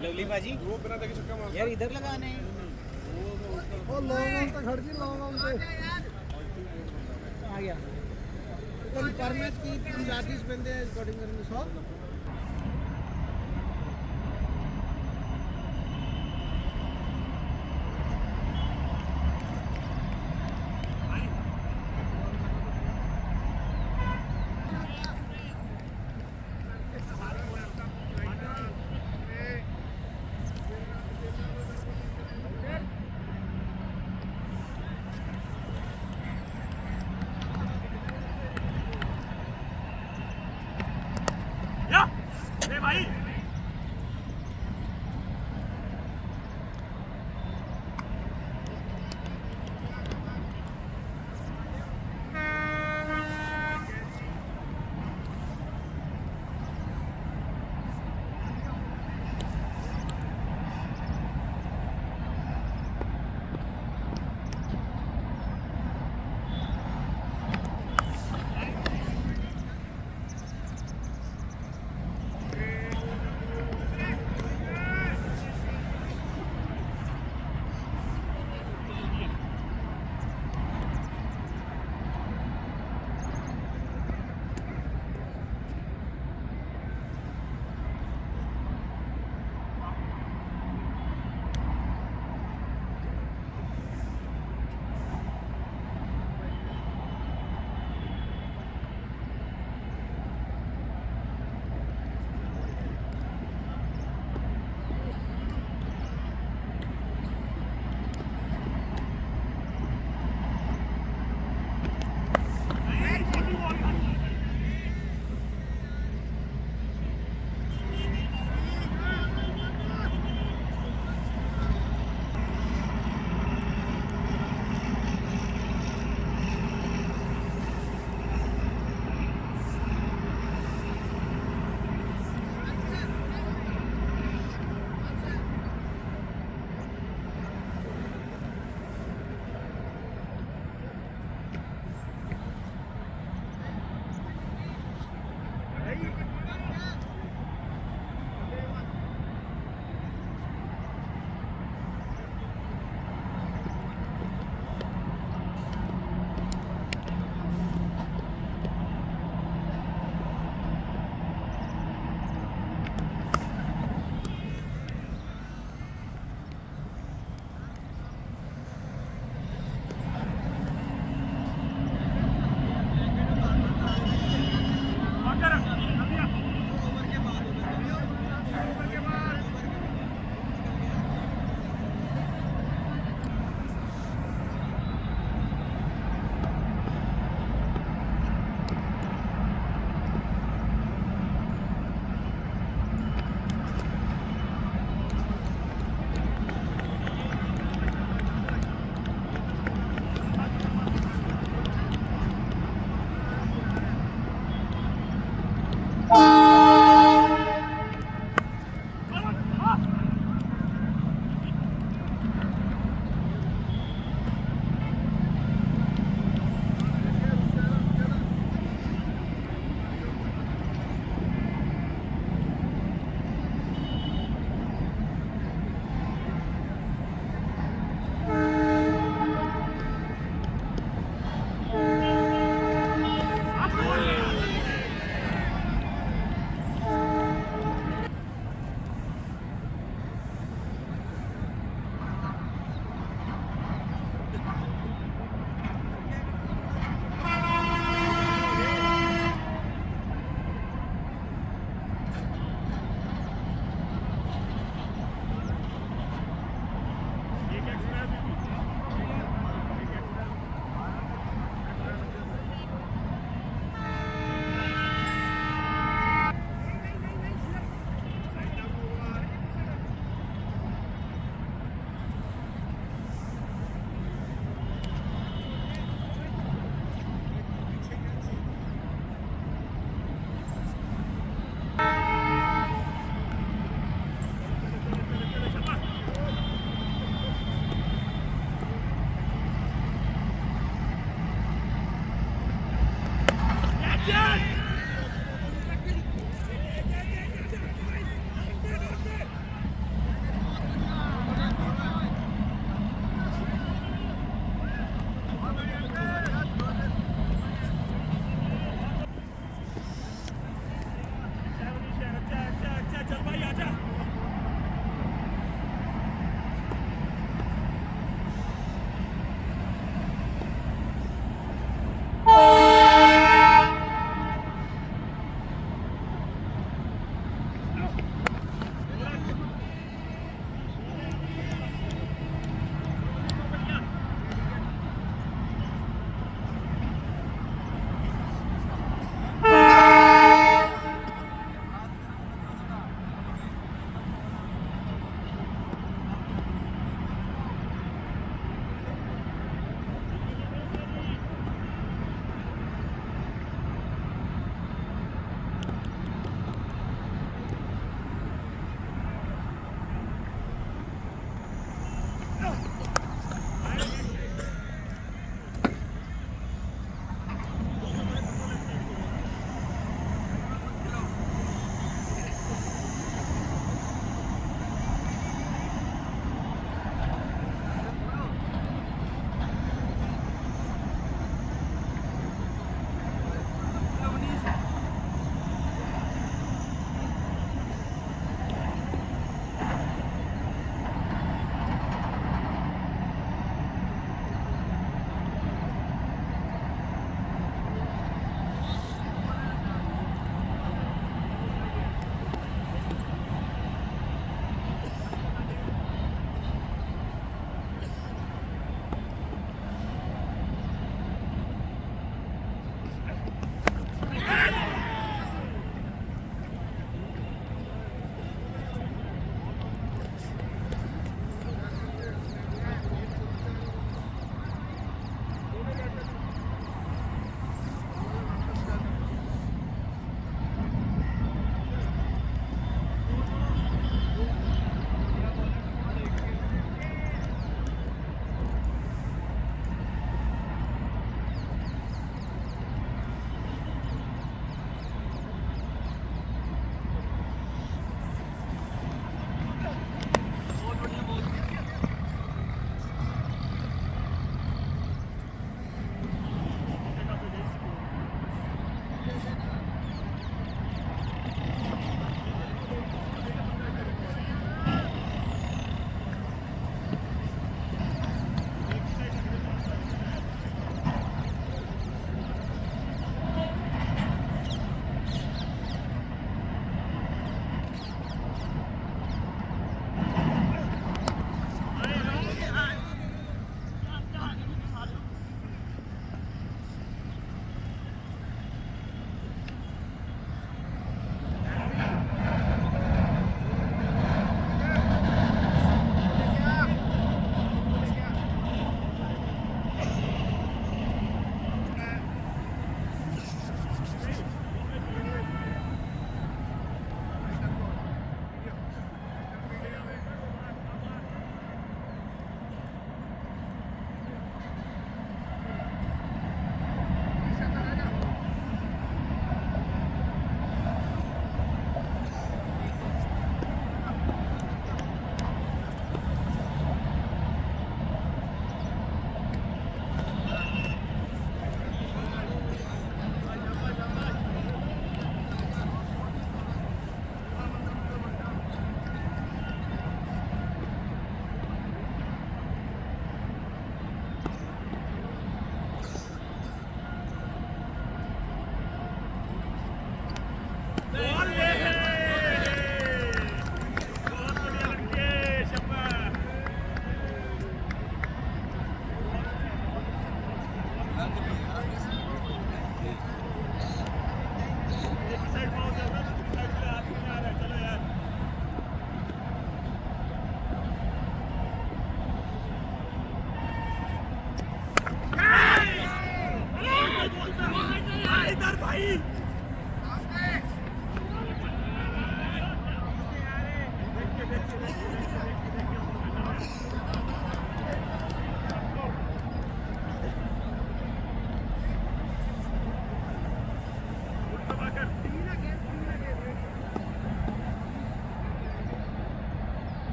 Lovely बाजी वो बिना देखे छक्का मार यार इधर लगाना है वो लॉन्ग ऑन तक खड़ जी लॉन्ग ऑन पे आ गया तो पर मैच की 30 बंदे स्कोरिंग करने 100 Ja!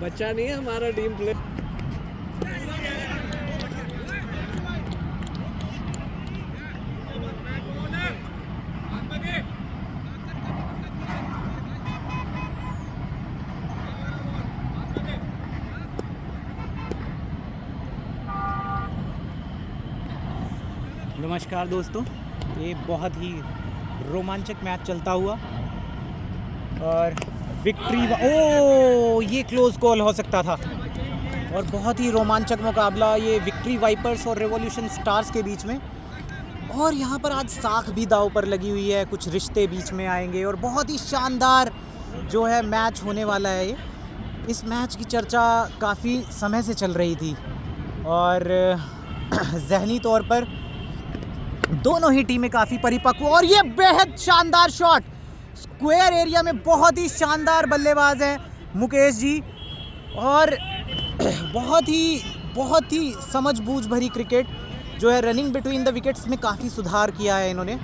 बच्चा नहीं है हमारा टीम प्ले। नमस्कार दोस्तों, ये बहुत ही रोमांचक मैच चलता हुआ और विक्ट्री ये क्लोज कॉल हो सकता था और बहुत ही रोमांचक मुकाबला ये विक्ट्री वाइपर्स और रेवोल्यूशन स्टार्स के बीच में। और यहाँ पर आज साख भी दाव पर लगी हुई है, कुछ रिश्ते बीच में आएंगे और बहुत ही शानदार जो है मैच होने वाला है। ये इस मैच की चर्चा काफ़ी समय से चल रही थी और ज़हनी तौर पर दोनों ही टीमें काफ़ी परिपक्व और ये बेहद शानदार शॉट स्क्वायर एरिया में, बहुत ही शानदार बल्लेबाज हैं मुकेश जी और बहुत ही समझबूझ भरी क्रिकेट जो है। रनिंग बिटवीन द विकेट्स में काफ़ी सुधार किया है इन्होंने।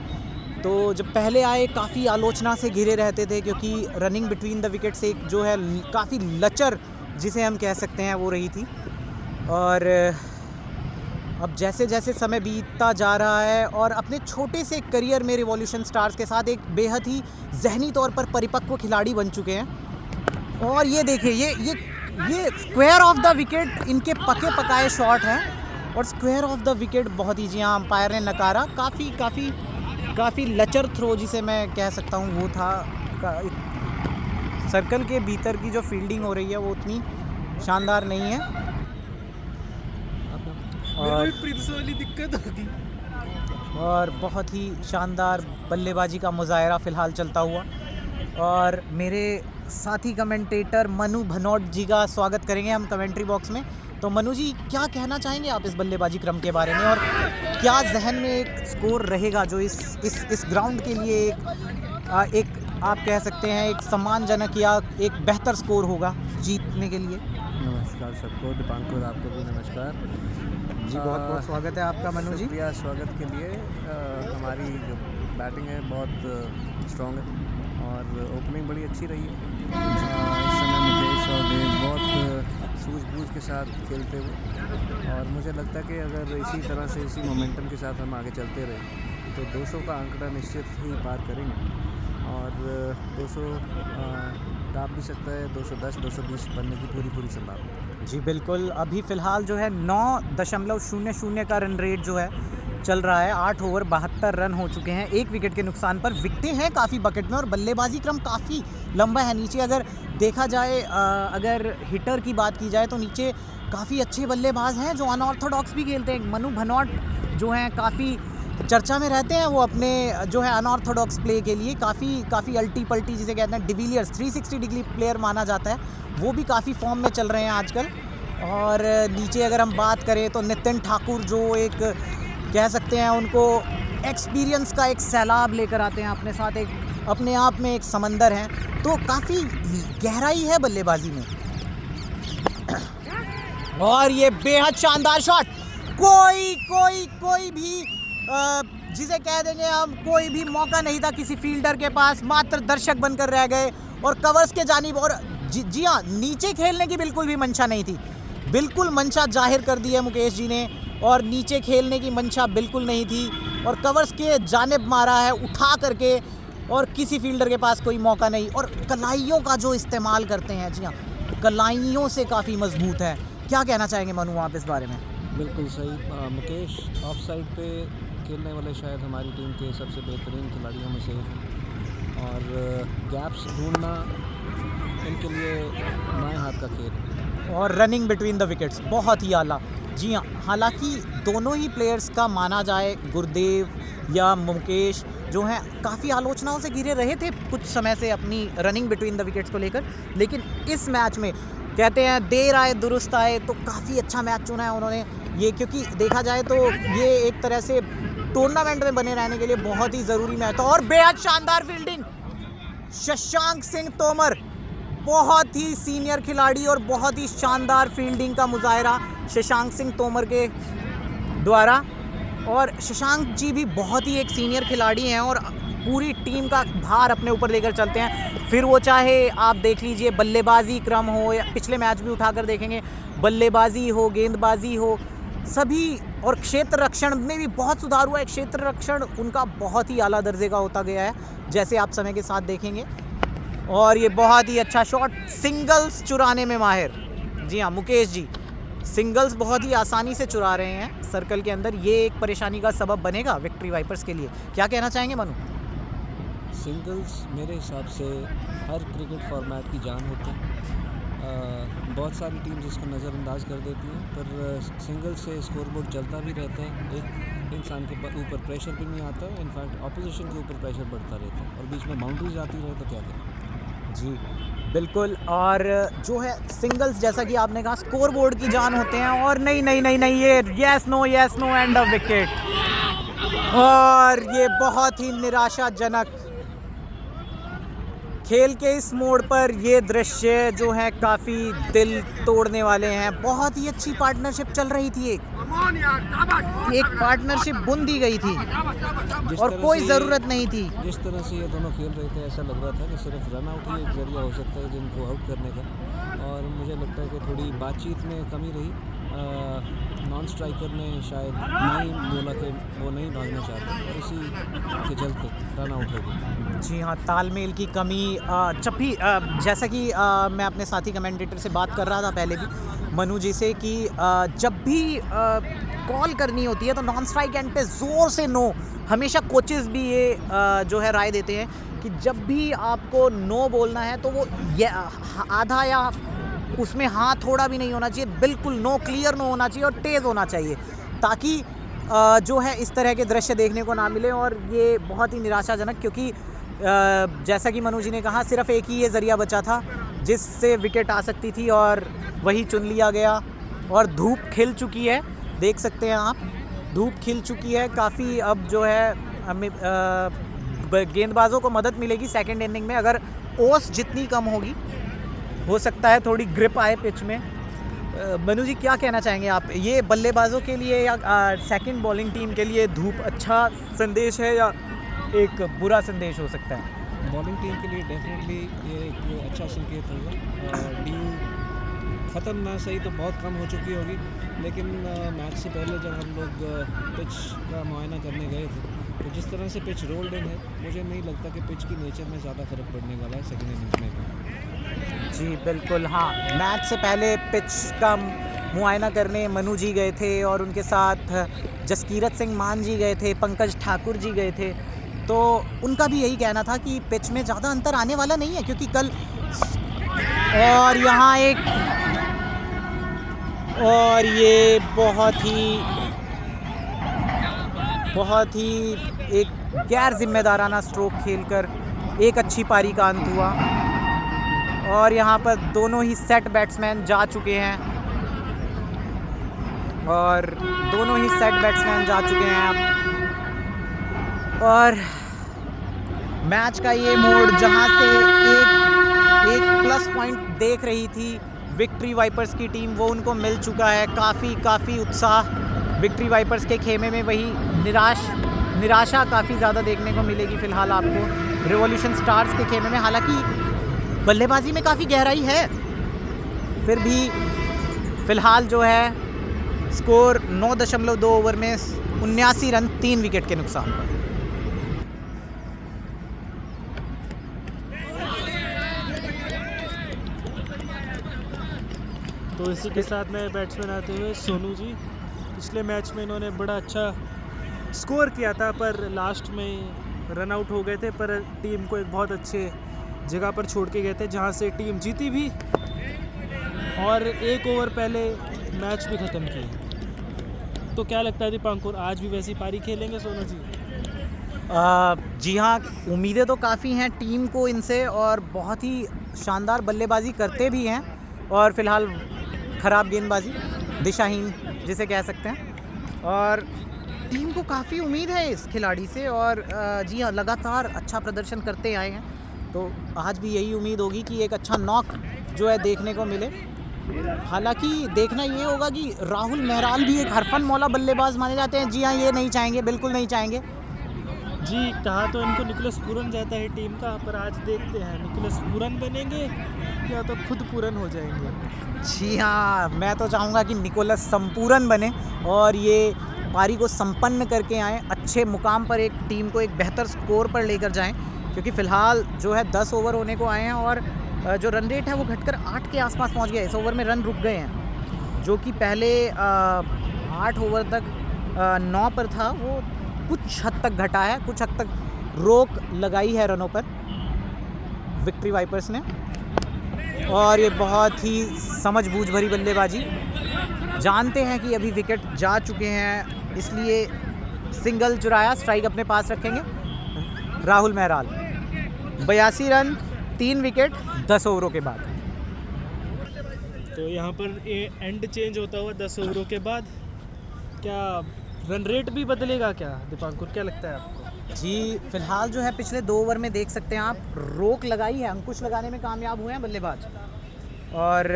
तो जब पहले आए काफ़ी आलोचना से घिरे रहते थे क्योंकि रनिंग बिटवीन द विकेट्स एक जो है काफ़ी लचर जिसे हम कह सकते हैं वो रही थी। और अब जैसे जैसे समय बीतता जा रहा है और अपने छोटे से करियर में रिवॉल्यूशन स्टार्स के साथ एक बेहद ही जहनी तौर पर परिपक्व खिलाड़ी बन चुके हैं। और ये देखिए ये स्क्वायर ऑफ द विकेट इनके पके पकाए शॉट हैं और स्क्वायर ऑफ द विकेट बहुत ही, जी हाँ, अंपायर ने नकारा। काफ़ी लचर थ्रो जिसे मैं कह सकता हूँ वो था। सर्कल के भीतर की जो फील्डिंग हो रही है वो उतनी शानदार नहीं है और प्रिंस वाली दिक्कत होगी। और बहुत ही शानदार बल्लेबाजी का मुजाहरा फ़िलहाल चलता हुआ। और मेरे साथी कमेंटेटर मनु भनोट जी का स्वागत करेंगे हम कमेंट्री बॉक्स में। तो मनु जी, क्या कहना चाहेंगे आप इस बल्लेबाजी क्रम के बारे में और क्या जहन में एक स्कोर रहेगा जो इस ग्राउंड के लिए एक आप कह सकते हैं एक सम्मानजनक या एक बेहतर स्कोर होगा जीतने के लिए? नमस्कार सबको, दीपांकुर आपको भी नमस्कार जी। बहुत बहुत स्वागत है आपका मनु जी। शुक्रिया स्वागत के लिए। हमारी जो बैटिंग है बहुत स्ट्रॉन्ग है और ओपनिंग बड़ी अच्छी रही है। इस समय मुकेश और देव बहुत सूझबूझ के साथ खेलते हुए, और मुझे लगता है कि अगर इसी तरह से इसी मोमेंटम के साथ हम आगे चलते रहे तो 200 का आंकड़ा निश्चित ही पार करेंगे और 200 टाप भी सकता है, 210 220 बनने की पूरी संभावना। जी बिल्कुल। अभी फ़िलहाल जो है 9.00 का रन रेट जो है चल रहा है। 8 ओवर 72 रन हो चुके हैं 1 विकेट के नुकसान पर। विकेटें हैं काफ़ी बकेट में और बल्लेबाजी क्रम काफ़ी लंबा है नीचे। अगर देखा जाए, अगर हिटर की बात की जाए तो नीचे काफ़ी अच्छे बल्लेबाज हैं जो अनऑर्थोडॉक्स भी खेलते हैं। मनु भनोट जो हैं काफ़ी चर्चा में रहते हैं, वो अपने जो है अनऑर्थोडॉक्स प्ले के लिए काफ़ी अल्टी पल्टी जिसे कहते हैं डिविलियर्स 360 डिग्री प्लेयर माना जाता है, वो भी काफ़ी फॉर्म में चल रहे हैं आजकल। और नीचे अगर हम बात करें तो नितिन ठाकुर जो एक कह सकते हैं उनको एक्सपीरियंस का एक सैलाब लेकर आते हैं अपने साथ, एक अपने आप में एक समंदर है, तो काफ़ी गहराई है बल्लेबाजी में। और ये बेहद शानदार शॉट, कोई भी जिसे कह देंगे हम, कोई भी मौका नहीं था किसी फील्डर के पास, मात्र दर्शक बनकर रह गए और कवर्स के जानिब। और जी हाँ, नीचे खेलने की बिल्कुल भी मंशा नहीं थी, बिल्कुल मंशा जाहिर कर दी है मुकेश जी ने, और नीचे खेलने की मंशा बिल्कुल नहीं थी और कवर्स के जानिब मारा है उठा करके और किसी फील्डर के पास कोई मौका नहीं। और कलाइयों का जो इस्तेमाल करते हैं, जी हाँ, कलाइयों से काफ़ी मजबूत है। क्या कहना चाहेंगे मनु आप इस बारे में? बिल्कुल सही। मुकेश ऑफ साइड पे खेलने वाले शायद हमारी टीम के सबसे बेहतरीन खिलाड़ियों में से एक, और गैप्स ढूंढना इनके लिए बाएं हाथ का खेल है। और रनिंग बिटवीन द विकेट्स बहुत ही आला। जी हाँ, हालांकि दोनों ही प्लेयर्स का माना जाए, गुरदेव या मुकेश जो हैं काफ़ी आलोचनाओं से घिरे रहे थे कुछ समय से अपनी रनिंग बिटवीन द विकेट्स को लेकर, लेकिन इस मैच में कहते हैं देर आए दुरुस्त आए, तो काफ़ी अच्छा मैच चुना है उन्होंने ये, क्योंकि देखा जाए तो ये एक तरह से टूर्नामेंट में बने रहने के लिए बहुत ही ज़रूरी मैच था। और बेहद शानदार फील्डिंग, शशांक सिंह तोमर, बहुत ही सीनियर खिलाड़ी और बहुत ही शानदार फील्डिंग का मुजाहरा शशांक सिंह तोमर के द्वारा। और शशांक जी भी बहुत ही एक सीनियर खिलाड़ी हैं और पूरी टीम का भार अपने ऊपर लेकर चलते हैं। फिर वो चाहे आप देख लीजिए बल्लेबाजी क्रम हो, या पिछले मैच भी उठाकर देखेंगे, बल्लेबाजी हो, गेंदबाजी हो, सभी, और क्षेत्र रक्षण में भी बहुत सुधार हुआ है। क्षेत्र रक्षण उनका बहुत ही आला दर्जे का होता गया है, जैसे आप समय के साथ देखेंगे। और ये बहुत ही अच्छा शॉट, सिंगल्स चुराने में माहिर। जी हाँ, मुकेश जी सिंगल्स बहुत ही आसानी से चुरा रहे हैं सर्कल के अंदर। ये एक परेशानी का सबब बनेगा विक्ट्री वाइपर्स के लिए। क्या कहना चाहेंगे मनु? सिंगल्स मेरे हिसाब से हर क्रिकेट फॉर्मेट की जान होते हैं। बहुत सारी टीम्स इसको नज़रअंदाज कर देती हैं, पर सिंगल्स से स्कोरबोर्ड चलता भी रहता है, एक इंसान के ऊपर प्रेशर भी नहीं आता, इनफैक्ट ऑपोजिशन के ऊपर प्रेशर बढ़ता रहता है, और बीच में बाउंड्रीज आती रहे तो क्या करें। जी बिल्कुल। और जो है सिंगल्स, जैसा कि आपने कहा, स्कोर बोर्ड की जान होते हैं। और नहीं ये yes no and of wicket. और ये बहुत ही निराशाजनक खेल के इस मोड़ पर ये दृश्य जो है काफ़ी दिल तोड़ने वाले हैं। बहुत ही अच्छी पार्टनरशिप चल रही थी, एक पार्टनरशिप बुन दी गई थी और कोई ज़रूरत नहीं थी। जिस तरह से ये दोनों खेल रहे थे, ऐसा लग रहा था कि सिर्फ रन आउट ही एक जरिया हो सकता है जिनको आउट करने का, और मुझे लगता है कि थोड़ी बातचीत में कमी रही नॉन स्ट्राइकर ने शायद नहीं बोला कि वो नहीं भागना चाहते और इसी के चलते रन आउट हो गए। जी हाँ, तालमेल की कमी। जब भी जैसा कि मैं अपने साथी कमेंटेटर से बात कर रहा था पहले भी, मनु जी से, कि जब भी कॉल करनी होती है तो नॉन स्ट्राइक एंड पे ज़ोर से नो। हमेशा कोचेस भी ये जो है राय देते हैं कि जब भी आपको नो बोलना है तो वो आधा या उसमें हाँ थोड़ा भी नहीं होना चाहिए, बिल्कुल नो, क्लियर नो होना चाहिए और तेज़ होना चाहिए, ताकि जो है इस तरह के दृश्य देखने को ना मिले। और ये बहुत ही निराशाजनक, क्योंकि जैसा कि मनु जी ने कहा, सिर्फ एक ही ये ज़रिया बचा था जिससे विकेट आ सकती थी और वही चुन लिया गया। और धूप खिल चुकी है, देख सकते हैं आप, धूप खिल चुकी है काफ़ी। अब जो है गेंदबाजों को मदद मिलेगी सेकंड इनिंग में, अगर ओस जितनी कम होगी हो सकता है थोड़ी ग्रिप आए पिच में। मनु जी क्या कहना चाहेंगे आप, ये बल्लेबाजों के लिए या सेकंड बॉलिंग टीम के लिए धूप अच्छा संदेश है या एक बुरा संदेश हो सकता है? बॉलिंग टीम के लिए डेफिनेटली ये एक अच्छा संकेत होगा। ड्यू ख़त्म ना सही तो बहुत कम हो चुकी होगी, लेकिन मैच से पहले जब हम लोग पिच का मुआयना करने गए थे तो जिस तरह से पिच रोल्ड इन है, मुझे नहीं लगता कि पिच की नेचर में ज़्यादा फ़र्क पड़ने वाला है सेकेंड इनिंग्स में। जी बिल्कुल, हाँ, मैच से पहले पिच का मुआयना करने मनु जी गए थे और उनके साथ जसकीरत सिंह मान जी गए थे, पंकज ठाकुर जी गए थे, तो उनका भी यही कहना था कि पिच में ज़्यादा अंतर आने वाला नहीं है, क्योंकि कल और यहाँ और ये बहुत ही एक गैर जिम्मेदाराना स्ट्रोक खेलकर एक अच्छी पारी का अंत हुआ। और यहाँ पर दोनों ही सेट बैट्समैन जा चुके हैं और मैच का ये मोड जहाँ से एक प्लस पॉइंट देख रही थी विक्ट्री वाइपर्स की टीम, वो उनको मिल चुका है। काफ़ी उत्साह विक्ट्री वाइपर्स के खेमे में, वही निराशा काफ़ी ज़्यादा देखने को मिलेगी फ़िलहाल आपको रिवॉल्यूशन स्टार्स के खेमे में। हालांकि बल्लेबाजी में काफ़ी गहराई है, फिर भी फ़िलहाल जो है स्कोर 9.2 ओवर में 79 रन 3 विकेट के नुकसान पर। तो इसी के साथ नए बैट्समैन आते हुए सोनू जी, पिछले मैच में इन्होंने बड़ा अच्छा स्कोर किया था पर लास्ट में रन आउट हो गए थे, पर टीम को एक बहुत अच्छे जगह पर छोड़ के गए थे जहां से टीम जीती भी और 1 ओवर पहले मैच भी ख़त्म किया। तो क्या लगता है दीपांकुर, आज भी वैसी पारी खेलेंगे सोनू जी? जी हाँ, उम्मीदें तो काफ़ी हैं टीम को इनसे और बहुत ही शानदार बल्लेबाजी करते भी हैं और फ़िलहाल ख़राब गेंदबाजी, दिशाहीन जिसे कह सकते हैं, और टीम को काफ़ी उम्मीद है इस खिलाड़ी से। और जी हाँ, लगातार अच्छा प्रदर्शन करते आए हैं, तो आज भी यही उम्मीद होगी कि एक अच्छा नॉक जो है देखने को मिले। हालांकि देखना ये होगा कि राहुल मेहराल भी एक हरफन मौला बल्लेबाज माने जाते हैं। जी हाँ, ये नहीं चाहेंगे, बिल्कुल नहीं चाहेंगे जी। कहा तो इनको निकोलस पूरन जाता है टीम का, पर आज देखते हैं निकोलस पूरन बनेंगे या तो खुद पूरन हो जाएंगे। जी हाँ, मैं तो चाहूँगा कि निकोलस संपूर्ण बने और ये पारी को संपन्न करके आएँ, अच्छे मुकाम पर एक टीम को एक बेहतर स्कोर पर लेकर जाएं, क्योंकि फ़िलहाल जो है 10 ओवर होने को आए हैं और जो रन रेट है वो घटकर 8 के आसपास पहुंच गया है। इस ओवर में रन रुक गए हैं, जो कि पहले 8 ओवर तक 9 पर था, वो कुछ हद तक घटा है, कुछ हद तक रोक लगाई है रनों पर विक्ट्री वाइपर्स ने। और ये बहुत ही समझबूझ भरी बल्लेबाजी, जानते हैं कि अभी विकेट जा चुके हैं, इसलिए सिंगल चुराया, स्ट्राइक अपने पास रखेंगे। राहुल मेहराल 82 रन 3 विकेट 10 ओवरों के बाद। तो यहाँ पर एंड चेंज होता हुआ 10 ओवरों के बाद, क्या रन रेट भी बदलेगा क्या दीपांकुर, क्या लगता है आपको? जी फ़िलहाल जो है पिछले 2 ओवर में देख सकते हैं आप, रोक लगाई है, अंकुश लगाने में कामयाब हुए हैं बल्लेबाज, और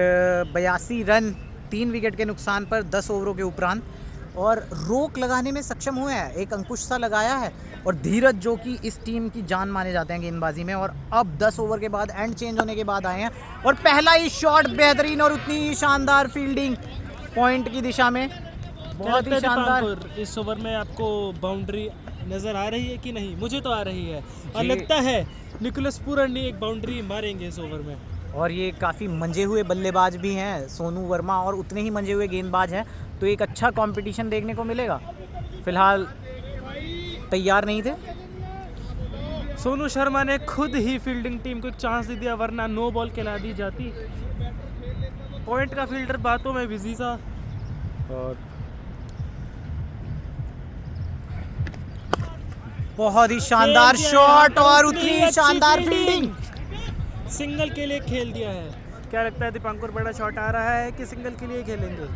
82 रन 3 विकेट के नुकसान पर 10 ओवरों के उपरांत, और रोक लगाने में सक्षम हुए हैं, एक अंकुश सा लगाया है। और धीरज जो कि इस टीम की जान माने जाते हैं गेंदबाजी में, और अब 10 ओवर के बाद एंड चेंज होने के बाद आए हैं और पहला ही शॉट बेहतरीन और उतनी ही शानदार फील्डिंग पॉइंट की दिशा में। बहुत ही शानदार। दीपांकुर, इस ओवर में आपको बाउंड्री नजर आ रही है कि नहीं? मुझे तो आ रही है और जी। लगता है निकोलस पूरन एक बाउंड्री मारेंगे इस ओवर में। और ये काफ़ी मंजे हुए बल्लेबाज भी हैं सोनू वर्मा, और उतने ही मंजे हुए गेंदबाज हैं, तो एक अच्छा कंपटीशन देखने को मिलेगा। फिलहाल तैयार नहीं थे। सोनू शर्मा ने खुद ही फील्डिंग टीम को एक चांस दे दिया, वरना नो बॉल खिला दी जाती। पॉइंट का फील्डर बातों में बिजी सा। और बहुत ही शानदार खेल दिया शॉट यहाँ और पर, उतनी अच्छी शानदार फील्डिंग। फील्डिंग। सिंगल के लिए खेल दिया है। क्या लगता है दीपांकुर, बड़ा शॉट आ रहा है कि सिंगल के लिए खेलेंगे?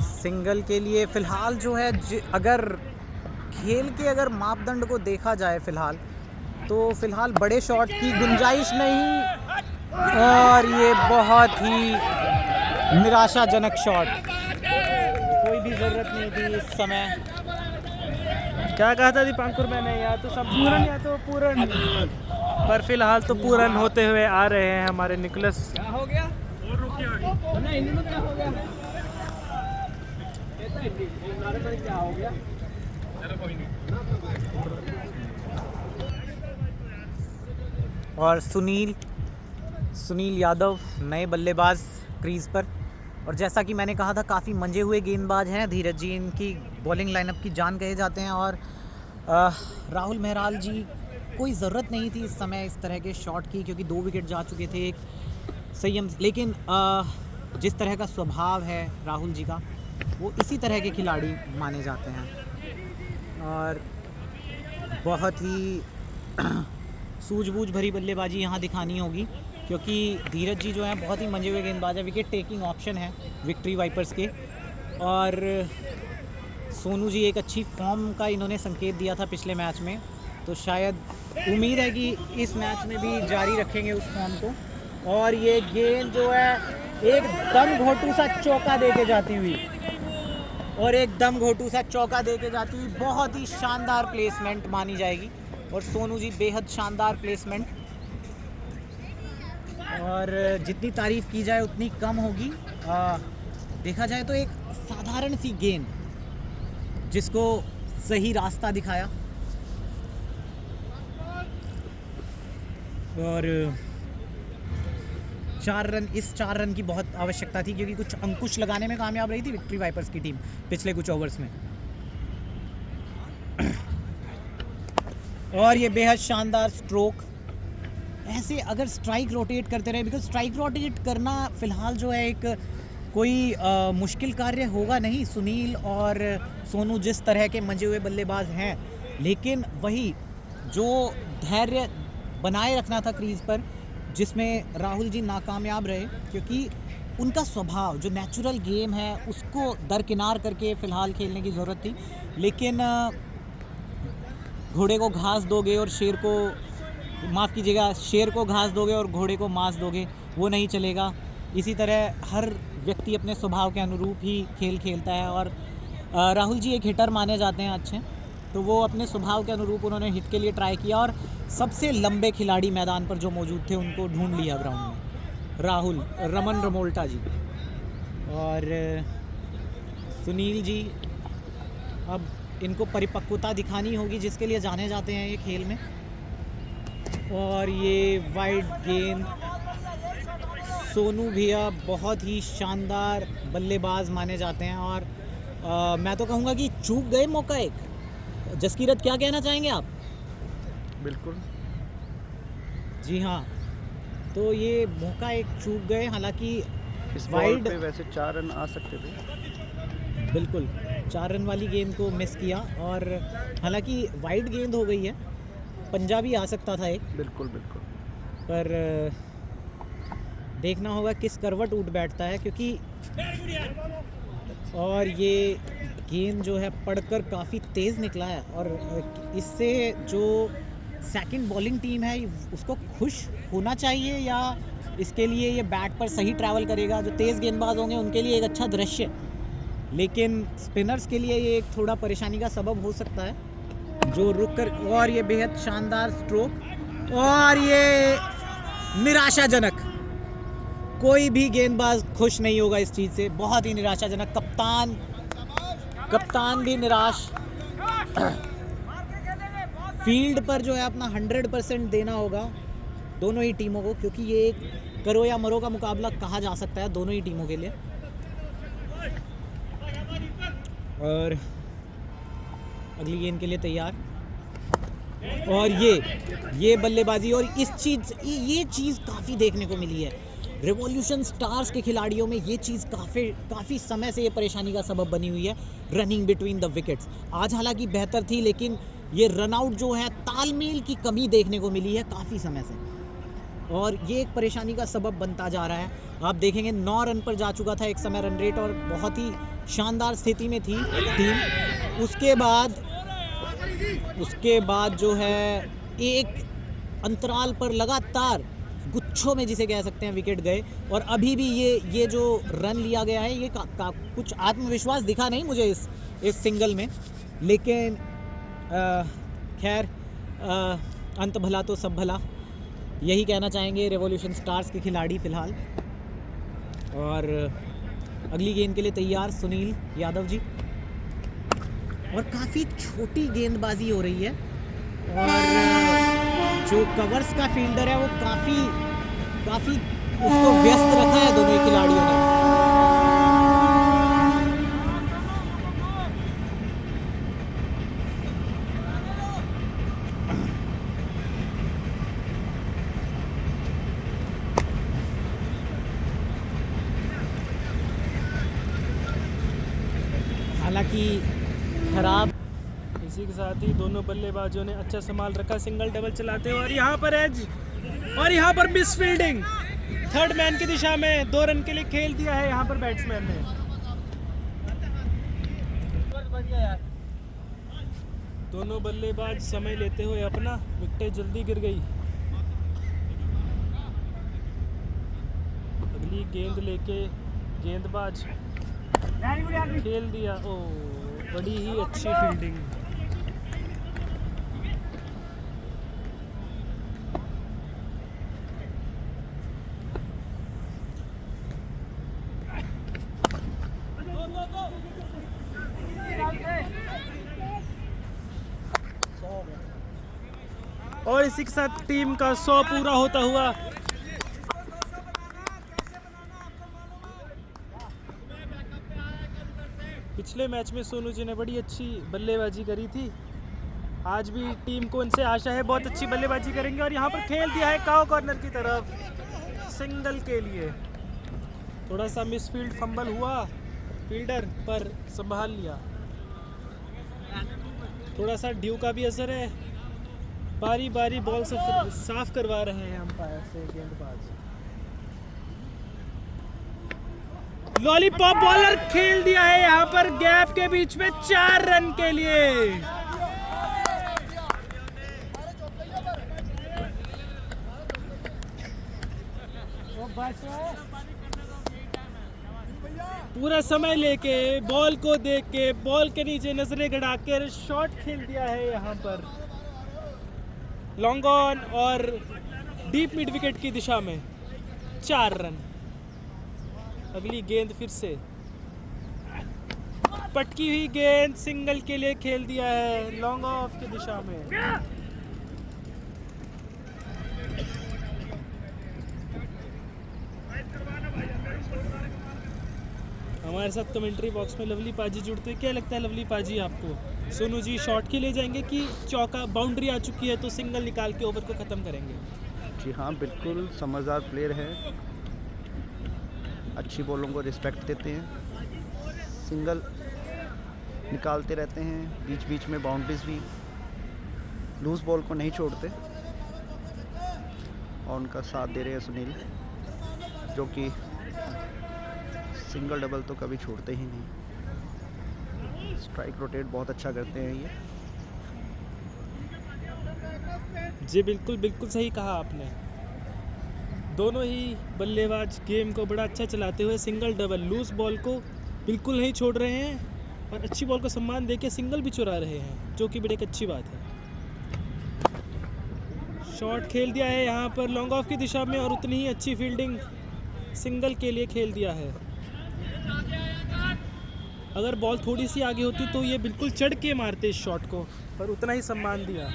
सिंगल के लिए फिलहाल जो है अगर खेल के अगर मापदंड को देखा जाए फिलहाल, तो फिलहाल बड़े शॉट की गुंजाइश नहीं। और ये बहुत ही निराशाजनक शॉट, कोई भी ज़रूरत नहीं थी इस समय। क्या कहा था दीपांकुर मैंने? या तो संपूर्ण या तो पूर्ण, पर फिलहाल तो पूर्ण होते हुए आ रहे हैं हमारे निकोलस। क्या हो गया? नहीं, इन्होंने क्या हो गया? क्या हो गया? और सुनील यादव नए बल्लेबाज क्रीज पर, और जैसा कि मैंने कहा था काफ़ी मंजे हुए गेंदबाज हैं। धीरज जी इनकी बॉलिंग लाइनअप की जान कहे जाते हैं, और राहुल मेहराल जी, कोई ज़रूरत नहीं थी इस समय इस तरह के शॉट की, क्योंकि 2 विकेट जा चुके थे। एक संयम, लेकिन जिस तरह का स्वभाव है राहुल जी का, वो इसी तरह के खिलाड़ी माने जाते हैं। और बहुत ही सूझबूझ भरी बल्लेबाजी यहाँ दिखानी होगी, क्योंकि धीरज जी जो हैं बहुत ही मंजे हुए गेंदबाज है, विकेट टेकिंग ऑप्शन है विक्ट्री वाइपर्स के। और सोनू जी एक अच्छी फॉर्म का इन्होंने संकेत दिया था पिछले मैच में, तो शायद उम्मीद है कि इस मैच में भी जारी रखेंगे उस फॉर्म को। और ये गेंद जो है एकदम घोटू सा चौका दे के जाती हुई, बहुत ही शानदार प्लेसमेंट मानी जाएगी। और सोनू जी बेहद शानदार प्लेसमेंट, और जितनी तारीफ की जाए उतनी कम होगी। देखा जाए तो एक साधारण सी गेंद जिसको सही रास्ता दिखाया, और 4 रन, इस 4 रन की बहुत आवश्यकता थी, क्योंकि कुछ अंकुश लगाने में कामयाब रही थी विक्ट्री वाइपर्स की टीम पिछले कुछ ओवर्स में। और ये बेहद शानदार स्ट्रोक। ऐसे अगर स्ट्राइक रोटेट करते रहे, बिकॉज स्ट्राइक रोटेट करना फिलहाल जो है एक कोई मुश्किल कार्य होगा नहीं। सुनील और सोनू जिस तरह के मंजे हुए बल्लेबाज हैं, लेकिन वही जो धैर्य बनाए रखना था क्रीज पर, जिसमें राहुल जी नाकामयाब रहे, क्योंकि उनका स्वभाव जो नेचुरल गेम है उसको दरकिनार करके फ़िलहाल खेलने की ज़रूरत थी। लेकिन घोड़े को घास दोगे और शेर को, माफ़ कीजिएगा, शेर को घास दोगे और घोड़े को मांस दोगे, वो नहीं चलेगा। इसी तरह हर व्यक्ति अपने स्वभाव के अनुरूप ही खेल खेलता है। और राहुल जी एक हिटर माने जाते हैं अच्छे, तो वो अपने स्वभाव के अनुरूप उन्होंने हिट के लिए ट्राई किया, और सबसे लंबे खिलाड़ी मैदान पर जो मौजूद थे उनको ढूंढ लिया ग्राउंड में, रमन रमोल्टा जी। और सुनील जी, अब इनको परिपक्वता दिखानी होगी जिसके लिए जाने जाते हैं ये खेल में। और ये वाइड गेंद, सोनू भैया बहुत ही शानदार बल्लेबाज माने जाते हैं, और मैं तो कहूँगा कि चूक गए मौका एक। जसकीरत, क्या कहना चाहेंगे आप? बिल्कुल जी हाँ, तो ये मौका एक चूक गए, हालांकि इस बॉल वाइड, पे वैसे 4 रन आ सकते थे। बिल्कुल 4 रन वाली गेंद को मिस किया, और हालांकि वाइड गेंद हो गई है, पंजाबी आ सकता था एक, बिल्कुल पर देखना होगा किस करवट उठ बैठता है, क्योंकि और ये गेंद जो है पड़कर काफ़ी तेज़ निकला है, और इससे जो सेकंड बॉलिंग टीम है उसको खुश होना चाहिए, या इसके लिए ये बैट पर सही ट्रैवल करेगा। जो तेज़ गेंदबाज होंगे उनके लिए एक अच्छा दृश्य, लेकिन स्पिनर्स के लिए ये एक थोड़ा परेशानी का सबब हो सकता है जो रुक कर। और ये बेहद शानदार स्ट्रोक, और ये निराशाजनक, कोई भी गेंदबाज खुश नहीं होगा इस चीज़ से, बहुत ही निराशाजनक। कप्तान भी निराश। फील्ड पर जो है अपना 100% देना होगा दोनों ही टीमों को, क्योंकि ये एक करो या मरो का मुकाबला कहा जा सकता है दोनों ही टीमों के लिए। और अगली गेंद के लिए तैयार। और ये बल्लेबाजी, और ये चीज़ काफ़ी देखने को मिली है रिवॉल्यूशन स्टार्स के खिलाड़ियों में। ये चीज़ काफ़ी समय से ये परेशानी का सबब बनी हुई है, रनिंग बिटवीन द विकेट्स। आज हालांकि बेहतर थी, लेकिन ये रनआउट जो है, तालमेल की कमी देखने को मिली है काफ़ी समय से, और ये एक परेशानी का सबब बनता जा रहा है। आप देखेंगे 9 रन पर जा चुका था एक समय रन रेट, और बहुत ही शानदार स्थिति में थी टीम। उसके बाद जो है एक अंतराल पर लगातार गुच्छों में जिसे कह सकते हैं विकेट गए, और अभी भी ये जो रन लिया गया है, ये कुछ आत्मविश्वास दिखा नहीं मुझे इस सिंगल में, लेकिन खैर अंत भला तो सब भला, यही कहना चाहेंगे रिवॉल्यूशन स्टार्स के खिलाड़ी फिलहाल। और अगली गेंद के लिए तैयार सुनील यादव जी, और काफ़ी छोटी गेंदबाजी हो रही है, और जो कवर्स का फील्डर है वो काफ़ी उसको व्यस्त रखा है दोनों ही खिलाड़ियों ने। हालांकि खराब, इसी के साथ ही दोनों बल्लेबाजों ने अच्छा संभाल रखा सिंगल डबल चलाते हुए, और यहाँ पर एज, और यहाँ पर मिस फील्डिंग। थर्ड मैन की दिशा में 2 रन के लिए खेल दिया है यहाँ पर बैट्समैन ने। दोनों बल्लेबाज समय लेते हुए अपना, विकेट जल्दी गिर गई। अगली गेंद लेके गेंदबाज खेल दिया। ओ, बड़ी ही अच्छी फील्डिंग। और इसी के साथ टीम का 100 पूरा होता हुआ। पिछले मैच में सोनू जी ने बड़ी अच्छी बल्लेबाजी करी थी, आज भी टीम को उनसे आशा है बहुत अच्छी बल्लेबाजी करेंगे। और यहाँ पर खेल दिया है काओ कॉर्नर की तरफ सिंगल के लिए। थोड़ा सा मिसफील्ड फंबल हुआ फील्डर, पर संभाल लिया। थोड़ा सा ड्यू का भी असर है, बारी बारी बॉल से साफ करवा रहे हैं अंपायर से गेंदबाज। लॉलीपॉप बॉलर खेल दिया है यहाँ पर गैप के बीच में 4 रन के लिए। पूरा समय लेके बॉल को देख के बॉल के नीचे नजरें गड़ा कर शॉट खेल दिया है यहाँ पर लॉन्ग ऑन और डीप मिड विकेट की दिशा में 4 रन। अगली गेंद फिर से पटकी हुई गेंद सिंगल के लिए खेल दिया है लॉन्ग ऑफ की दिशा में। हमारे साथ कमेंट्री बॉक्स में लवली पाजी जुड़ते हैं। क्या लगता है लवली पाजी आपको, सोनू जी शॉट के लिए जाएंगे कि चौका बाउंड्री आ चुकी है तो सिंगल निकाल के ओवर को ख़त्म करेंगे? जी हाँ, बिल्कुल समझदार प्लेयर है, अच्छी बॉलों को रिस्पेक्ट देते हैं, सिंगल निकालते रहते हैं, बीच बीच में बाउंड्रीज भी, लूज़ बॉल को नहीं छोड़ते और उनका साथ दे रहे हैं सुनील, जो कि सिंगल डबल तो कभी छोड़ते ही नहीं। स्ट्राइक रोटेट बहुत अच्छा करते हैं ये। जी बिल्कुल बिल्कुल सही कहा आपने। दोनों ही बल्लेबाज गेम को बड़ा अच्छा चलाते हुए सिंगल डबल लूज बॉल को बिल्कुल नहीं छोड़ रहे हैं और अच्छी बॉल को सम्मान देके सिंगल भी चुरा रहे हैं, जो कि बड़ी एक अच्छी बात है। शॉट खेल दिया है यहाँ पर लॉन्ग ऑफ की दिशा में और उतनी ही अच्छी फील्डिंग सिंगल के लिए खेल दिया है। अगर बॉल थोड़ी सी आगे होती तो ये बिल्कुल चढ़ के मारते इस शॉट को, पर उतना ही सम्मान दिया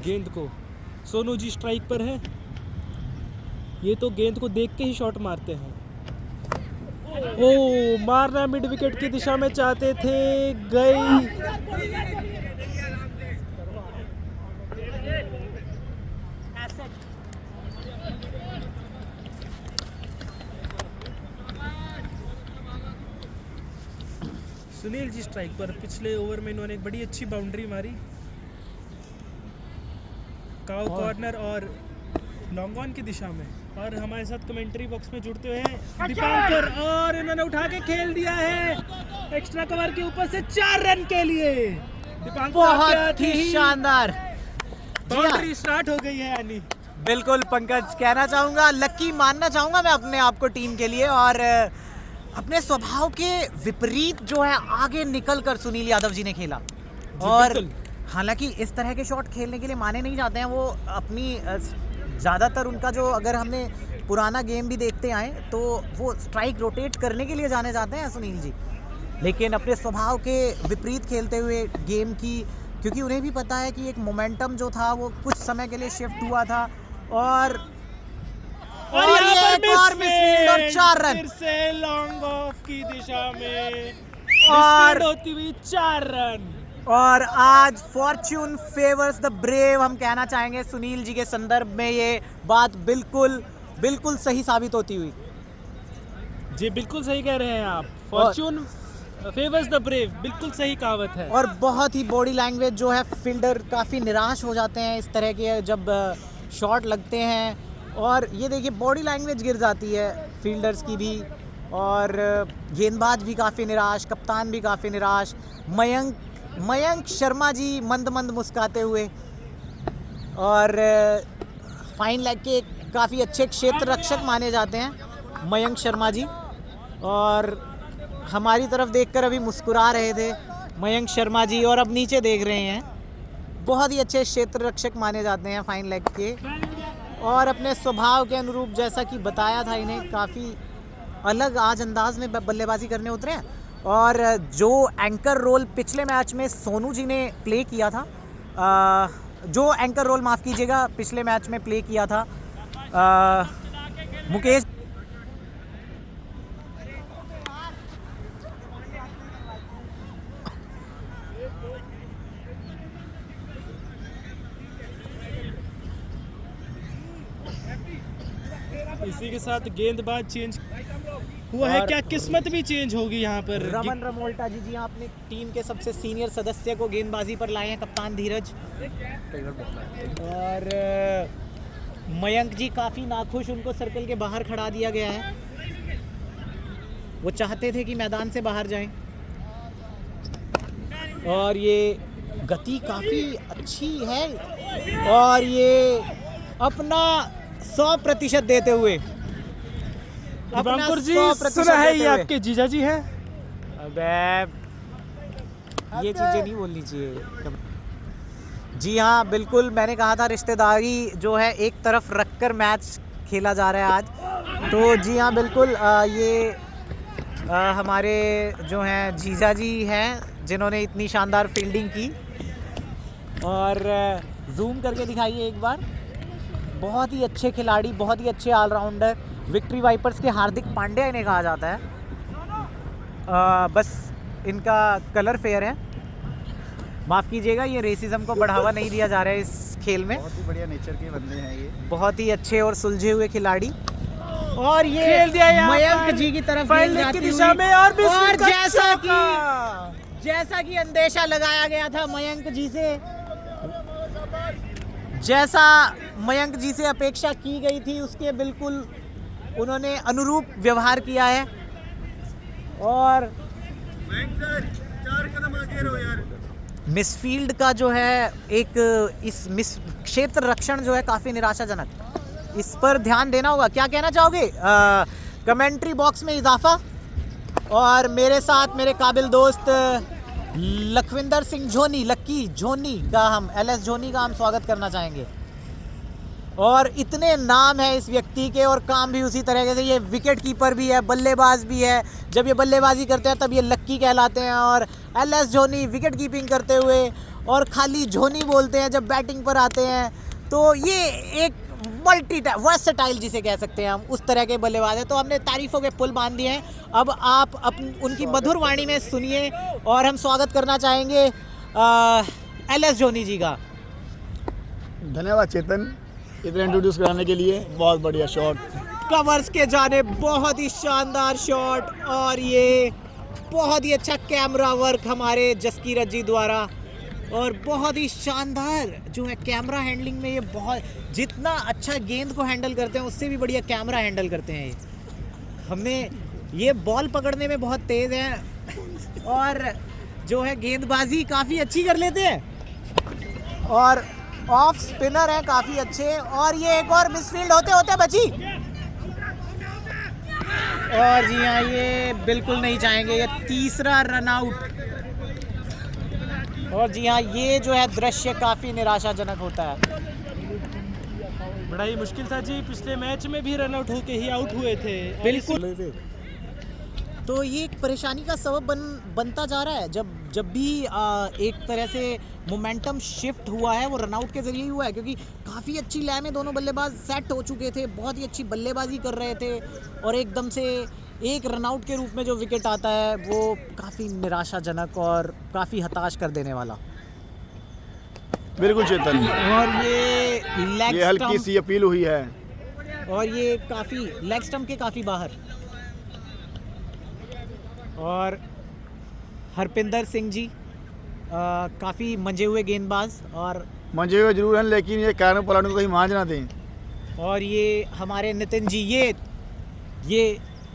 गेंद को। सोनू जी स्ट्राइक पर है। ये तो गेंद को देख के ही शॉट मारते हैं। ओ, मारना मिड विकेट की दिशा में चाहते थे, गई। सुनील जी स्ट्राइक पर। पिछले ओवर में इन्होंने एक बड़ी अच्छी बाउंड्री मारी। काउ कॉर्नर और लॉन्ग ऑन की दिशा में। और हमारे साथ कमेंट्री बॉक्स में जुड़ते हुए हैं दीपांकर, और इन्होंने उठा के खेल दिया है एक्स्ट्रा कवर के ऊपर से 4 रन के लिए। दीपांकर बहुत ही शानदार बाउंड्री स्टार्ट हो गई है यानी। बिल्कुल पंकज, कहना चाहूँगा, लकी मानना चाहूँगा मैं अपने आप को टीम के लिए। और अपने स्वभाव के विपरीत जो है आगे निकलकर सुनील यादव जी ने खेला। और हालांकि इस तरह के शॉट खेलने के लिए माने नहीं जाते हैं, वो अपनी ज़्यादातर उनका जो, अगर हमने पुराना गेम भी देखते आए तो वो स्ट्राइक रोटेट करने के लिए जाने जाते हैं सुनील जी। लेकिन अपने स्वभाव के विपरीत खेलते हुए गेम की, क्योंकि उन्हें भी पता है कि एक मोमेंटम जो था वो कुछ समय के लिए शिफ्ट हुआ था। और यहाँ पर और मिसफील्ड और 4 रन फिर से लॉन्ग ऑफ की दिशा में और मिसफील्ड होती हुई 4 रन। और आज फॉर्च्यून फेवर्स द ब्रेव हम कहना चाहेंगे सुनील जी के संदर्भ में। ये बात बिल्कुल सही साबित होती हुई। जी बिल्कुल सही कह रहे हैं आप। फॉर्च्यून फेवर्स द ब्रेव, बिल्कुल सही कहावत है। और बहुत ही बॉडी लैंग्वेज जो है, फील्डर काफ़ी निराश हो जाते हैं इस तरह के जब शॉट लगते हैं। और ये देखिए बॉडी लैंग्वेज गिर जाती है फील्डर्स की भी, और गेंदबाज भी काफ़ी निराश, कप्तान भी काफ़ी निराश। मयंक शर्मा जी मंद मुस्काते हुए, और फाइन लेग के काफ़ी अच्छे क्षेत्र रक्षक माने जाते हैं मयंक शर्मा जी। और हमारी तरफ देखकर अभी मुस्कुरा रहे थे मयंक शर्मा जी, और अब नीचे देख रहे हैं। बहुत ही अच्छे क्षेत्र रक्षक माने जाते हैं फाइन लेग के। और अपने स्वभाव के अनुरूप, जैसा कि बताया था, इन्हें काफ़ी अलग आज अंदाज में बल्लेबाजी करने उतरे हैं। और जो एंकर रोल पिछले मैच में सोनू जी ने प्ले किया था, जो एंकर रोल माफ़ कीजिएगा पिछले मैच में प्ले किया था मुकेश, इसी के साथ गेंदबाज चेंज हुआ है। क्या किस्मत भी चेंज होगी यहाँ पर। रमन रमोल्टा जी हाँ अपने टीम के सबसे सीनियर सदस्य को गेंदबाजी पर लाए हैं, कप्तान धीरज। और मयंक जी काफ़ी नाखुश, उनको सर्कल के बाहर खड़ा दिया गया है। वो चाहते थे कि मैदान से बाहर जाएं। और ये गति काफ़ी अच्छी है, और ये अपना 100% देते हुए, दीपांकर जी सुना है ये आपके जीजा जी हैं। अबे ये चीज़ें नहीं बोलनी चाहिए। जी हाँ बिल्कुल, मैंने कहा था रिश्तेदारी जो है एक तरफ रखकर मैच खेला जा रहा है आज। तो जी हाँ बिल्कुल, ये हमारे जो हैं जीजा जी हैं जिन्होंने इतनी शानदार फील्डिंग की। और जूम करके दिखाइए एक बार। बहुत ही अच्छे खिलाड़ी, बहुत ही अच्छे ऑलराउंडर, विक्ट्री वाइपर्स के हार्दिक पांड्या इन्हें कहा जाता है। बस इनका कलर फेयर है, माफ़ कीजिएगा, ये रेसिज्म को बढ़ावा नहीं दिया जा रहा है इस खेल में। बहुत ही बढ़िया नेचर के बंदे हैं ये, बहुत ही अच्छे और सुलझे हुए खिलाड़ी। और ये खेल दिया मयंक जी की तरफ फाइनल की दिशा में, और भी जैसा कि अंदेशा लगाया गया था मयंक जी से, जैसा मयंक जी से अपेक्षा की गई थी उसके बिल्कुल उन्होंने अनुरूप व्यवहार किया है। और मिसफील्ड का जो है एक इस मिस क्षेत्र रक्षण जो है काफ़ी निराशाजनक, इस पर ध्यान देना होगा। क्या कहना चाहोगे? कमेंट्री बॉक्स में इजाफा। और मेरे साथ मेरे काबिल दोस्त लखविंदर सिंह झोनी, लक्की झोनी का हम LS झोनी का हम स्वागत करना चाहेंगे। और इतने नाम है इस व्यक्ति के और काम भी उसी तरह से। ये विकेट कीपर भी है, बल्लेबाज भी है। जब ये बल्लेबाजी करते हैं तब ये लक्की कहलाते हैं। और एलएस धोनी विकेट कीपिंग करते हुए और खाली धोनी बोलते हैं जब बैटिंग पर आते हैं। तो ये एक मल्टी वर्सेटाइल जिसे कह सकते हैं हम, उस तरह के बल्लेबाज हैं। तो हमने तारीफ़ों के पुल बांध दिए हैं। अब आप उनकी मधुर वाणी में सुनिए और हम स्वागत करना चाहेंगे एलएस धोनी जी का। धन्यवाद चेतन, इतना इंट्रोड्यूस कराने के लिए। बहुत बढ़िया शॉट, कवर्स के जाने बहुत ही शानदार शॉट और ये बहुत ही अच्छा कैमरा वर्क हमारे जसकीरत जी द्वारा और बहुत ही शानदार जो है कैमरा हैंडलिंग में। ये बहुत जितना अच्छा गेंद को हैंडल करते हैं उससे भी बढ़िया कैमरा हैंडल करते हैं। हमने ये बॉल पकड़ने में बहुत तेज़ हैं और जो है गेंदबाजी काफ़ी अच्छी कर लेते हैं और ऑफ स्पिनर है काफ़ी अच्छे। और ये एक और मिसफील्ड होते होते बची और जी हाँ, ये बिल्कुल नहीं चाहेंगे। ये तीसरा रन आउट और जी हाँ, ये जो है दृश्य काफ़ी निराशाजनक होता है। बड़ा ही मुश्किल था जी, पिछले मैच में भी रन आउट होके ही आउट हुए थे। बिल्कुल। तो ये एक परेशानी का सबब बनता जा रहा है। जब भी एक तरह से मोमेंटम शिफ्ट हुआ है वो रनआउट के ज़रिए ही हुआ है, क्योंकि काफ़ी अच्छी लय में दोनों बल्लेबाज सेट हो चुके थे, बहुत ही अच्छी बल्लेबाजी कर रहे थे और एकदम से एक रनआउट के रूप में जो विकेट आता है वो काफ़ी निराशाजनक और काफ़ी हताश कर देने वाला। बिल्कुल चेतन। और ये लेग ये हल्की स्टंप सी अपील हुई है और ये काफ़ी लेग स्टंप के काफ़ी बाहर। और हरपिंदर सिंह जी काफ़ी मंजे हुए गेंदबाज और मंजे हुए जरूर हैं, लेकिन ये कायरन पोलार्ड को कहीं मांझ ना दें। और ये हमारे नितिन जी ये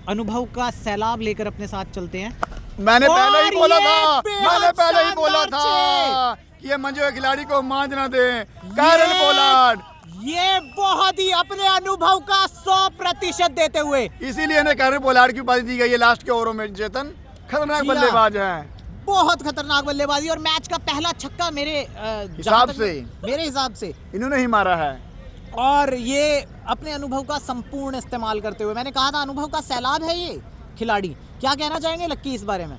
अनुभव का सैलाब लेकर अपने साथ चलते हैं। मैंने पहले ही और बोला ये था, बेहद मैंने पहले ही बोला शानदार था कि ये मंजे हुए खिलाड़ी को मांझ ना दें। कायरन पोलार्ड ये बहुत ही अपने अनुभव का 100% देते हुए, इसीलिए इन्हें कायरन पोलार्ड की उपाधि दी गई है लास्ट के ओवरों में। चेतन खतरनाक जी हाँ। बल्लेबाज हैं, बहुत खतरनाक बल्लेबाजी और मैच का पहला छक्का मेरे हिसाब से इन्होंने ही मारा है। और ये अपने अनुभव का संपूर्ण इस्तेमाल करते हुए, मैंने कहा था अनुभव का सैलाब है ये खिलाड़ी। क्या कहना चाहेंगे लक्की इस बारे में?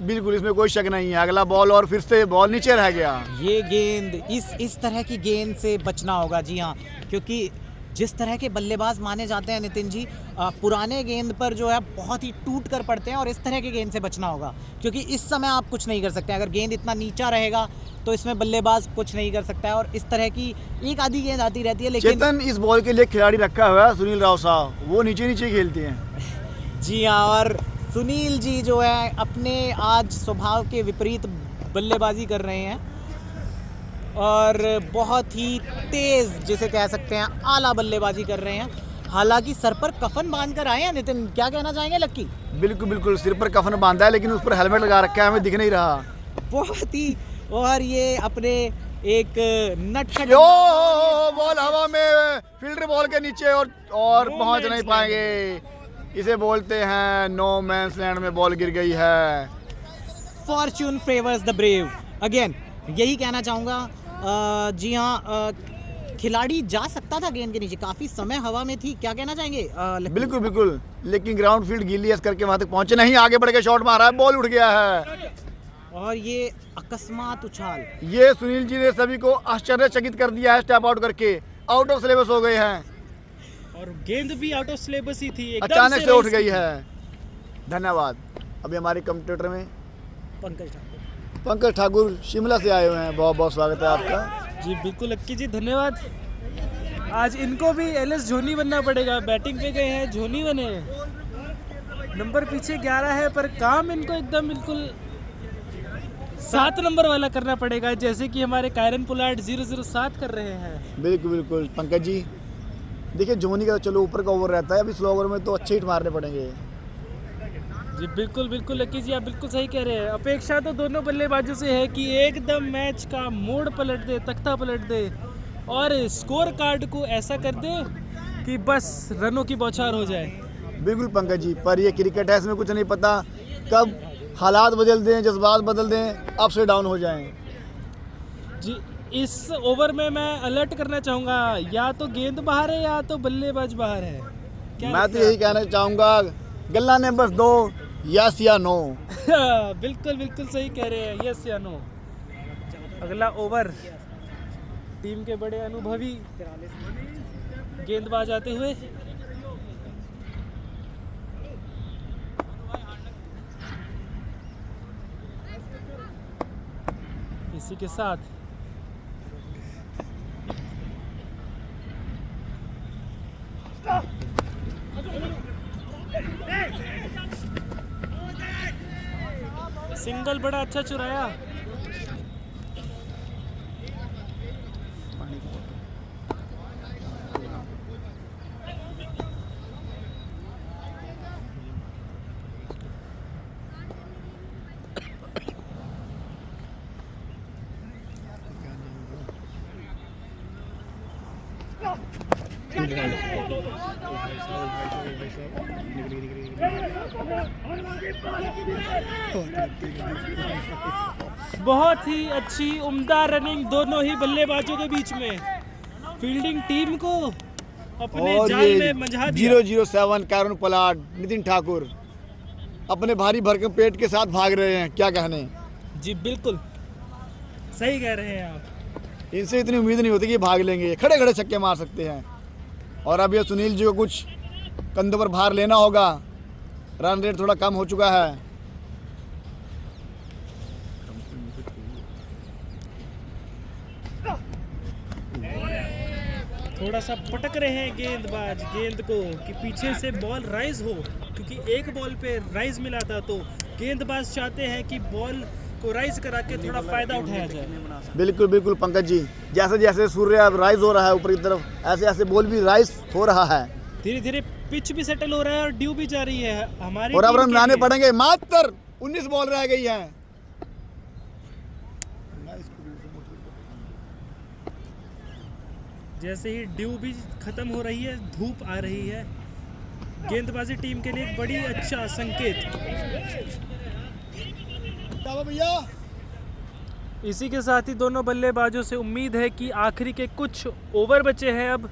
बिल्कुल इसमें कोई शक नहीं है। अगला बॉल और फिर से बॉल नीचे रह गया। ये गेंद इस तरह की गेंद से बचना होगा। जी हाँ, क्योंकि जिस तरह के बल्लेबाज माने जाते हैं नितिन जी, पुराने गेंद पर जो है बहुत ही टूट कर पड़ते हैं और इस तरह के गेंद से बचना होगा, क्योंकि इस समय आप कुछ नहीं कर सकते। अगर गेंद इतना नीचा रहेगा तो इसमें बल्लेबाज कुछ नहीं कर सकता है और इस तरह की एक आधी गेंद आती रहती है। लेकिन चेतन इस बॉल के लिए खिलाड़ी रखा हुआ है सुनील राव साहब, वो नीचे नीचे खेलते हैं। जी हाँ, और सुनील जी जो है अपने आज स्वभाव के विपरीत बल्लेबाजी कर रहे हैं और बहुत ही तेज़ जिसे कह सकते हैं आला बल्लेबाजी कर रहे हैं। हालांकि सर पर कफन बांध कर आए हैं। नितिन क्या कहना चाहेंगे लक्की? बिल्कुल बिल्कुल, सिर पर कफन बांधा है लेकिन उस पर हेलमेट लगा रखा है, हमें दिख नहीं रहा। बहुत ही। और ये अपने एक नटखट बॉल हवा में, फील्डर बॉल के नीचे और पहुंच नहीं पाएंगे। इसे बोलते हैं नो मैंस लैंड में बॉल गिर गई है। Fortune favours the brave again, यही कहना चाहूँगा। जी हाँ, खिलाड़ी जा सकता था गेंद के नीचे, काफ़ी समय हवा में थी। क्या कहना चाहेंगे लक्की? बिल्कुल बिल्कुल, लेकिन ग्राउंड फील्ड गीली है, इस करके वहां तक पहुंचे नहीं। आगे बढ़ के शॉट मारा है, बॉल उठ गया है। और ये अकस्मात उछाल, ये सुनील जी ने सभी को आश्चर्यचकित कर दिया है। स्टेप आउट करके आउट ऑफ सिलेबस हो गए हैं और गेंद भी आउट ऑफ सिलेबस ही थी, एकदम अचानक से उठ रही गई थी। है। धन्यवाद। अभी हमारे कमेंटेटर में पंकज ठाकुर शिमला से आए हुए हैं। बहुत बहुत स्वागत है आपका। जी बिल्कुल लक्की जी, धन्यवाद। आज इनको भी एलएस धोनी बनना पड़ेगा। बैटिंग पे गए हैं, धोनी बने। नंबर पीछे 11 है पर काम इनको एकदम बिल्कुल 7 नंबर वाला करना पड़ेगा, जैसे कि हमारे कायरन पोलार्ड 007 कर रहे हैं। बिल्कुल बिल्कुल पंकज जी, देखिए धोनी का तो चलो ऊपर का ओवर रहता है, अभी स्लो ओवर में तो अच्छे हिट मारने पड़ेंगे। जी बिल्कुल बिल्कुल लक्की जी, आप बिल्कुल सही कह रहे हैं। अपेक्षा तो दोनों बल्लेबाजों से है कि एकदम मैच का मोड़ पलट दे, तख्ता पलट दे और स्कोर कार्ड को ऐसा कर दे कि बस रनों की बौछार हो जाए। बिल्कुल पंकज जी, पर ये क्रिकेट है, इसमें कुछ नहीं पता कब हालात बदल दें, जज्बात बदल दें, अप से डाउन हो जाएं। जी इस ओवर में मैं अलर्ट करना चाहूँगा, या तो गेंद बाहर है या तो बल्लेबाज बाहर है। मैं तो यही कहना चाहूँगा, गल्ला ने बस दो यस या नो। बिल्कुल बिल्कुल सही कह रहे हैं, यस या नो। अगला ओवर टीम के बड़े अनुभवी गेंदबाज आते हुए। इसी के साथ सिंगल बड़ा अच्छा चुराया। बहुत ही अच्छी उम्दा रनिंग दोनों ही बल्लेबाजों के बीच में। फील्डिंग टीम को अपने और जाल ये में मंझा दिया। 007 कारुण पलाट, नितिन ठाकुर अपने भारी भरकम पेट के साथ भाग रहे हैं, क्या कहने। जी बिल्कुल सही कह रहे हैं आप। इनसे इतनी उम्मीद नहीं होती कि भाग लेंगे, खड़े खड़े छक्के मार सकते हैं। और अब ये सुनील जी को कुछ कंधों पर भार लेना होगा, रन रेट थोड़ा कम हो चुका है। थोड़ा सा पटक रहे हैं गेंदबाज गेंद को कि पीछे से बॉल राइज हो, क्योंकि एक बॉल पे राइज मिला था, तो गेंदबाज चाहते हैं कि बॉल को राइज करा के थोड़ा फायदा उठाया जाए। बिल्कुल बिल्कुल पंकज जी, जैसे जैसे सूर्य अब राइज हो रहा है ऊपर की तरफ, ऐसे ऐसे बॉल भी राइज हो रहा है। धीरे धीरे पिच भी सेटल हो रहा है और ड्यू भी जा रही है हमारी। और अब टीम रन के लाने लिए। पड़ेंगे, मात्र 19 बॉल रह गई हैं। जैसे ही ड्यू भी खत्म हो रही है, धूप आ रही है, गेंदबाजी टीम के लिए एक बड़ी अच्छा संकेत। भैया इसी के साथ ही दोनों बल्लेबाजों से उम्मीद है कि आखिरी के कुछ ओवर बचे हैं, अब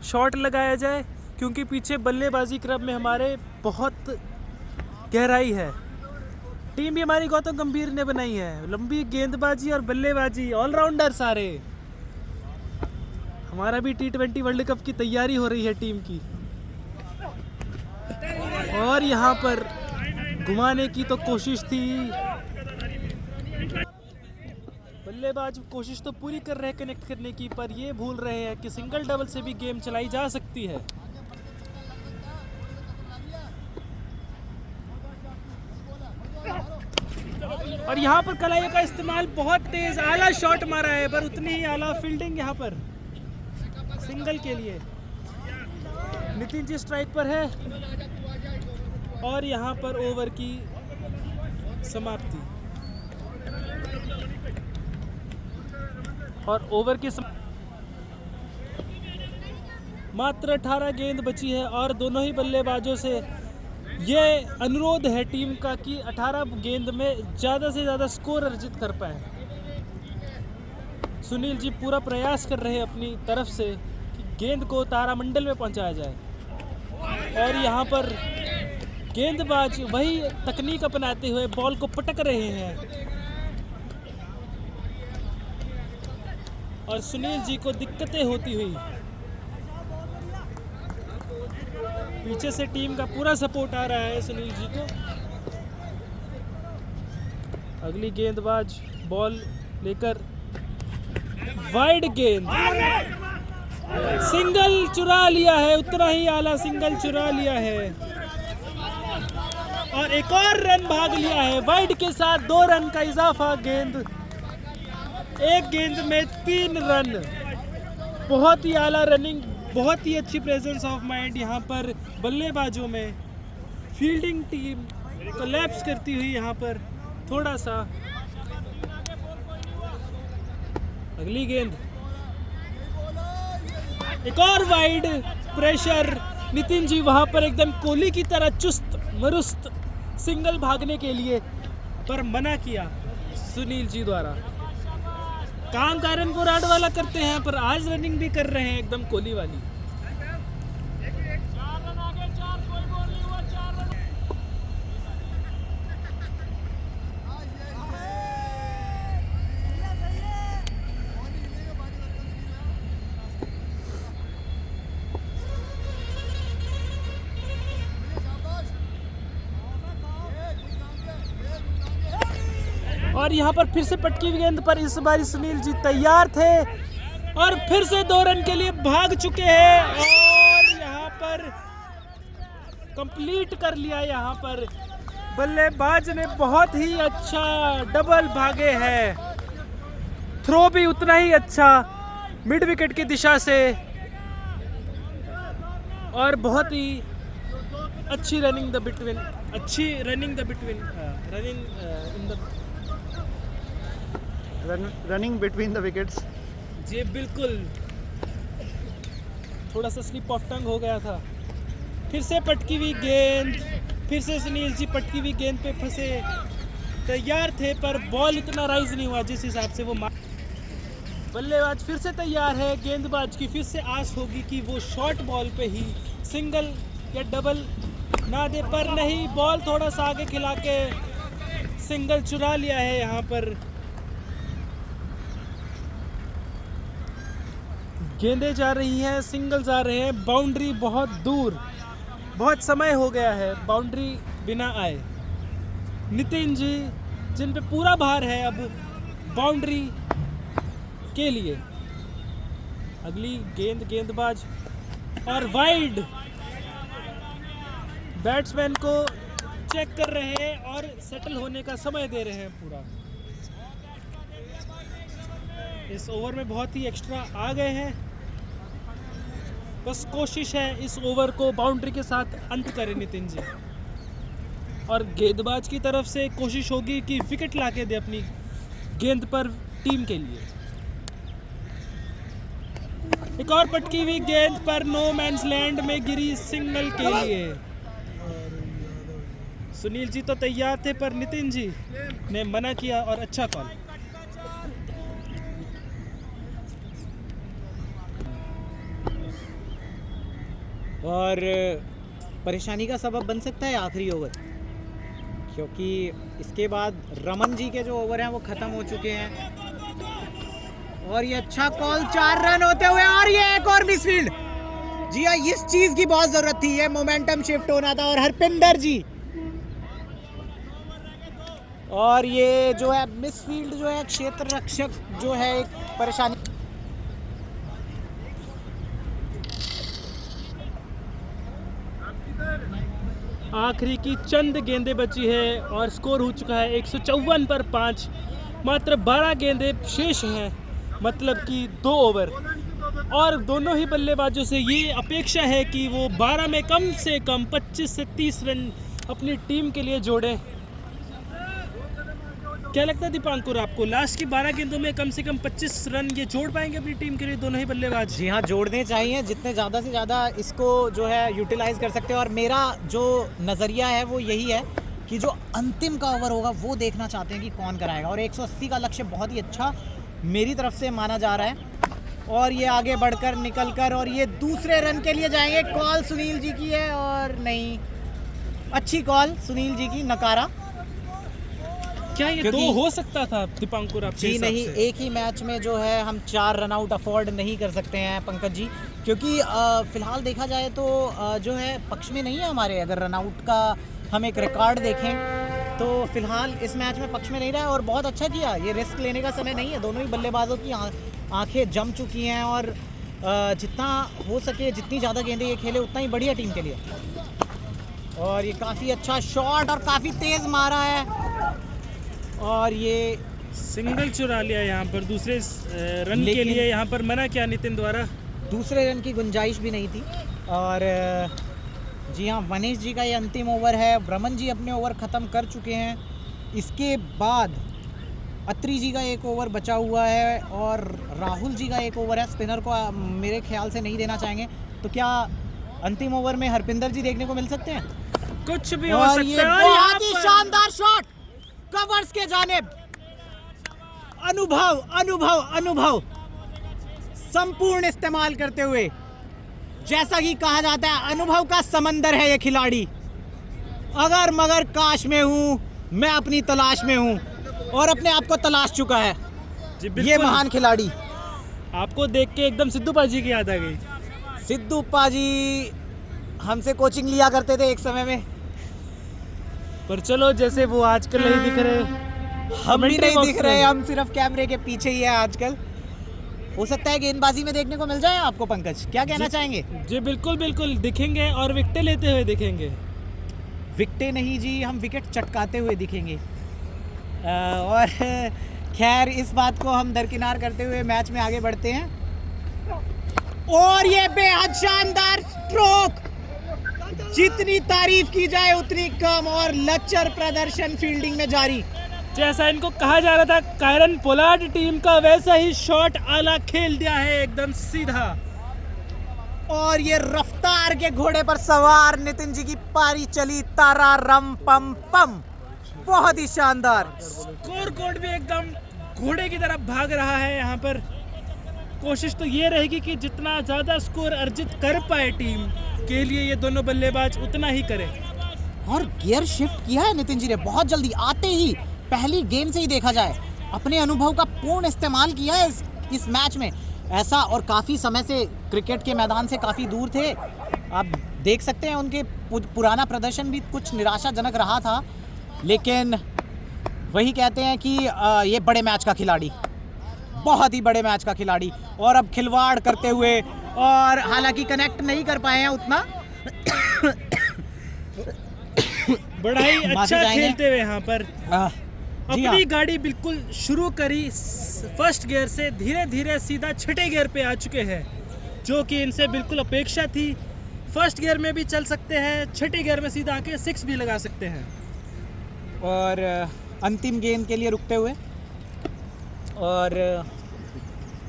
शॉट लगाया जाए, क्योंकि पीछे बल्लेबाजी क्रम में हमारे बहुत गहराई है। टीम भी हमारी गौतम गंभीर ने बनाई है, लंबी गेंदबाजी और बल्लेबाजी, ऑलराउंडर सारे। हमारा भी T20 वर्ल्ड कप की तैयारी हो रही है टीम की, और यहाँ पर घुमाने की तो कोशिश थी। बल्लेबाज कोशिश तो पूरी कर रहे हैं कनेक्ट करने की, पर ये भूल रहे हैं कि सिंगल डबल से भी गेम चलाई जा सकती है। और यहाँ पर कलाइयों का इस्तेमाल, बहुत तेज आला शॉट मारा है, पर उतनी ही आला फील्डिंग यहाँ पर सिंगल के लिए। नितिन जी स्ट्राइक पर है और यहाँ पर ओवर की समाप्ति। और ओवर की मात्र 18 गेंद बची है, और दोनों ही बल्लेबाजों से ये अनुरोध है टीम का कि 18 गेंद में ज़्यादा से ज़्यादा स्कोर अर्जित कर पाए। सुनील जी पूरा प्रयास कर रहे हैं अपनी तरफ से कि गेंद को तारामंडल में पहुंचाया जाए, और यहाँ पर गेंदबाज वही तकनीक अपनाते हुए बॉल को पटक रहे हैं, और सुनील जी को दिक्कतें होती हुई। पीछे से टीम का पूरा सपोर्ट आ रहा है सुनील जी को। अगली गेंदबाज बॉल लेकर, वाइड गेंद, सिंगल चुरा लिया है, उतना ही आला सिंगल चुरा लिया है, और एक और रन भाग लिया है। वाइड के साथ 2 रन का इजाफा, गेंद एक गेंद में 3 रन। बहुत ही आला रनिंग, बहुत ही अच्छी प्रेजेंस ऑफ माइंड यहाँ पर बल्लेबाजों में। फील्डिंग टीम कोलैप्स करती हुई यहाँ पर थोड़ा सा। अगली गेंद, एक और वाइड, प्रेशर। नितिन जी वहां पर एकदम कोहली की तरह चुस्त मरुस्त सिंगल भागने के लिए, पर मना किया सुनील जी द्वारा। काम कायरन पोलार्ड वाला करते हैं, पर आज रनिंग भी कर रहे हैं एकदम कोहली वाली। और यहाँ पर फिर से पटकी हुई गेंद पर इस बार सुनील जी तैयार थे और फिर से 2 रन के लिए भाग चुके हैं और यहाँ पर कंप्लीट कर लिया। यहाँ पर बल्लेबाज ने बहुत ही अच्छा डबल भागे हैं, थ्रो भी उतना ही अच्छा मिड विकेट की दिशा से और बहुत ही अच्छी running the between running between the wickets. जी बिल्कुल, थोड़ा सा स्लिप ऑफ टंग हो गया था। फिर से पटकी हुई गेंद, फिर से सुनील जी पटकी हुई गेंद पे फंसे, तैयार थे पर बॉल इतना राइज नहीं हुआ जिस हिसाब से वो बल्लेबाज फिर से तैयार है। गेंदबाज की फिर से आस होगी कि वो शॉर्ट बॉल पे ही सिंगल या डबल ना दे, पर नहीं, बॉल थोड़ा सा आगे खिला के सिंगल चुरा लिया है। यहाँ पर गेंदें जा रही हैं, सिंगल्स आ रहे हैं, बाउंड्री बहुत दूर, बहुत समय हो गया है बाउंड्री बिना आए। नितिन जी जिन पे पूरा भार है अब बाउंड्री के लिए। अगली गेंदबाज और वाइड, बैट्समैन को चेक कर रहे हैं और सेटल होने का समय दे रहे हैं पूरा। इस ओवर में बहुत ही एक्स्ट्रा आ गए हैं, बस कोशिश है इस ओवर को बाउंड्री के साथ अंत करें नितिन जी। और गेंदबाज की तरफ से कोशिश होगी कि विकेट लाके दे अपनी गेंद पर टीम के लिए। एक और पटकी हुई गेंद पर नो मैंस लैंड में गिरी सिंगल के लिए। सुनील जी तो तैयार थे पर नितिन जी ने मना किया और अच्छा कॉल। और परेशानी का सबब बन सकता है आखिरी ओवर, क्योंकि इसके बाद रमन जी के जो ओवर हैं वो ख़त्म हो चुके हैं। और ये अच्छा कॉल, 4 रन होते हुए और ये एक और मिसफील्ड। जी हाँ, इस चीज़ की बहुत ज़रूरत थी, ये मोमेंटम शिफ्ट होना था। और हरपिंदर जी, और ये जो है मिसफील्ड जो है, क्षेत्र रक्षक जो है एक परेशानी। आखिरी की चंद गेंदें बची है और स्कोर हो चुका है 154 पर 5। मात्र 12 गेंदें शेष हैं, मतलब कि 2 ओवर। और दोनों ही बल्लेबाजों से ये अपेक्षा है कि वो 12 में कम से कम 25 से 30 रन अपनी टीम के लिए जोड़ें। क्या लगता है दीपांकुर आपको, लास्ट की 12 गेंदों में कम से कम 25 रन ये जोड़ पाएंगे अपनी टीम के लिए दोनों ही बल्लेबाज? जी हाँ, जोड़ने चाहिए, जितने ज़्यादा से ज़्यादा इसको जो है यूटिलाइज़ कर सकते हैं। और मेरा जो नज़रिया है वो यही है कि जो अंतिम का ओवर होगा वो देखना चाहते हैं कि कौन कराएगा। और 180 का लक्ष्य बहुत ही अच्छा मेरी तरफ से माना जा रहा है। और ये आगे बढ़कर निकल कर और ये दूसरे रन के लिए जाएंगे। कॉल सुनील जी की है और नहीं, अच्छी कॉल सुनील जी की, नकारा। क्या ये 2 हो सकता था दीपांकुर आपके जी हिसाब नहीं, से? एक ही मैच में जो है हम 4 रन आउट अफोर्ड नहीं कर सकते हैं पंकज जी, क्योंकि फ़िलहाल देखा जाए तो जो है पक्ष में नहीं है हमारे। अगर रन आउट का हम एक रिकॉर्ड देखें तो फ़िलहाल इस मैच में पक्ष में नहीं रहा है। और बहुत अच्छा किया, ये रिस्क लेने का समय नहीं है। दोनों ही बल्लेबाजों की आंखें जम चुकी हैं और जितना हो सके, जितनी ज़्यादा गेंदें ये खेले उतना ही बढ़िया टीम के लिए। और ये काफ़ी अच्छा शॉट और काफ़ी तेज़ मारा है और ये सिंगल चुरा लिया यहाँ पर दूसरे रन के लिए। यहाँ पर मना किया नितिन द्वारा, दूसरे रन की गुंजाइश भी नहीं थी। और जी हाँ, वनेश जी का ये अंतिम ओवर है। रमन जी अपने ओवर ख़त्म कर चुके हैं। इसके बाद अत्री जी का एक ओवर बचा हुआ है और राहुल जी का एक ओवर है। स्पिनर को मेरे ख्याल से नहीं देना चाहेंगे। तो क्या अंतिम ओवर में हरपिंदर जी देखने को मिल सकते हैं? कुछ भी हो और सकता ये है। और यहाँ बहुत ही पर शानदार शॉट कवर्स के जानिब, अनुभव अनुभव अनुभव संपूर्ण इस्तेमाल करते हुए, जैसा कि कहा जाता है अनुभव का समंदर है ये खिलाड़ी। अगर मगर काश में हूँ, मैं अपनी तलाश में हूँ और अपने आप को तलाश चुका है जी ये बिल्कुल। महान खिलाड़ी। आपको देख के एकदम सिद्धू पाजी की याद आ गई। सिद्धू पाजी हमसे कोचिंग लिया करते थे एक समय में। पर चलो, जैसे वो आजकल नहीं दिख रहे, हम भी Commentary नहीं box दिख में रहे, भी। हम सिर्फ कैमरे के पीछे ही है आजकल। हो सकता है गेंदबाजी में देखने को मिल जाए आपको। पंकज, क्या कहना चाहेंगे? जी बिल्कुल बिल्कुल दिखेंगे और विकेटें लेते हुए दिखेंगे। विकेटें नहीं जी, हम विकेट चटकाते हुए दिखेंगे। और खैर, इस बात को हम दरकिनार करते हुए मैच में आगे बढ़ते हैं। और ये बेहद शानदार स्ट्रोक, जितनी तारीफ की जाए उतनी कम, और लच्चर प्रदर्शन फील्डिंग में जारी। जैसा इनको कहा जा रहा था कायरन पोलार्ड टीम का, वैसा ही शॉट आला खेल दिया है एकदम सीधा। और ये रफ्तार के घोड़े पर सवार नितिन जी की पारी चली तारा रम पम पम, बहुत ही शानदार। स्कोर कोड भी एकदम घोड़े की तरफ भाग रहा है। यहाँ पर कोशिश तो ये रहेगी कि जितना ज़्यादा स्कोर अर्जित कर पाए टीम के लिए ये दोनों बल्लेबाज उतना ही करें। और गियर शिफ्ट किया है नितिन जी ने बहुत जल्दी, आते ही पहली गेंद से ही देखा जाए अपने अनुभव का पूर्ण इस्तेमाल किया है इस मैच में ऐसा। और काफ़ी समय से क्रिकेट के मैदान से काफ़ी दूर थे। आप देख सकते हैं उनके पुराना प्रदर्शन भी कुछ निराशाजनक रहा था, लेकिन वही कहते हैं कि ये बड़े मैच का खिलाड़ी, बहुत ही बड़े मैच का खिलाड़ी। और अब खिलवाड़ करते हुए, और हालांकि कनेक्ट नहीं कर पाए हैं उतना बड़ा ही माफी अच्छा चाहेंगे। खेलते हुए यहाँ पर जी हाँ। अपनी गाड़ी बिल्कुल शुरू करी फर्स्ट गियर से, धीरे धीरे सीधा छठे गियर पे आ चुके हैं, जो कि इनसे बिल्कुल अपेक्षा थी। फर्स्ट गियर में भी चल सकते हैं, छठे गियर में सीधा आके 6 भी लगा सकते हैं। और अंतिम गेंद के लिए रुकते हुए, और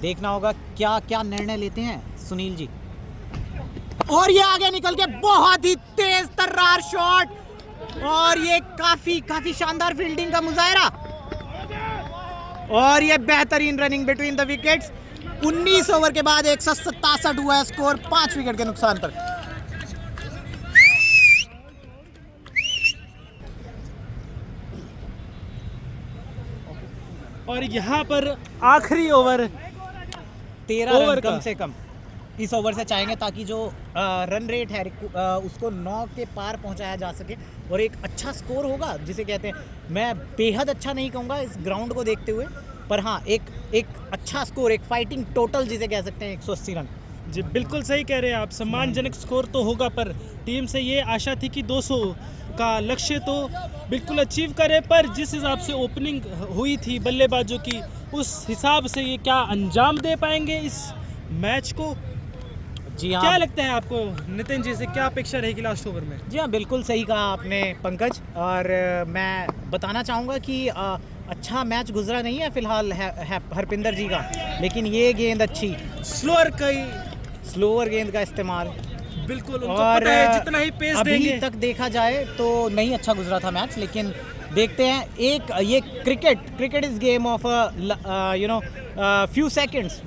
देखना होगा क्या क्या निर्णय लेते हैं सुनील जी। और ये आगे निकल के बहुत ही तेज तर्रार शॉट, और ये काफी शानदार फील्डिंग का मुजाहरा, और ये बेहतरीन running between the wickets. 19 over के बाद 167 हुआ है स्कोर 5 विकेट के नुकसान पर। और यहाँ पर आखिरी ओवर 13 ओवर रन कम का। से कम इस ओवर से चाहेंगे, ताकि जो रन रेट है उसको 9 के पार पहुंचाया जा सके और एक अच्छा स्कोर होगा, जिसे कहते हैं, मैं बेहद अच्छा नहीं कहूँगा इस ग्राउंड को देखते हुए, पर हाँ एक अच्छा स्कोर, एक फाइटिंग टोटल जिसे कह सकते हैं, 180 रन। जी बिल्कुल सही कह रहे हैं आप। सम्मानजनक स्कोर तो होगा, पर टीम से ये आशा थी कि 200 का लक्ष्य तो बिल्कुल अचीव करे, पर जिस हिसाब से ओपनिंग हुई थी बल्लेबाजों की, उस हिसाब से ये क्या अंजाम दे पाएंगे इस मैच को? जी हाँ, क्या लगता है आपको नितिन जी से, क्या अपेक्षा रहेगी लास्ट ओवर में? जी हाँ, बिल्कुल सही कहा आपने पंकज। और मैं बताना चाहूँगा कि अच्छा मैच गुजरा नहीं है फिलहाल हरपिंदर जी का, लेकिन ये गेंद अच्छी, स्लोअर गेंद का इस्तेमाल, बिल्कुल उनको और पता है जितना ही पेस अभी देंगे। तक देखा जाए तो नहीं अच्छा गुजरा था मैच, लेकिन देखते हैं। एक ये cricket is game of few seconds.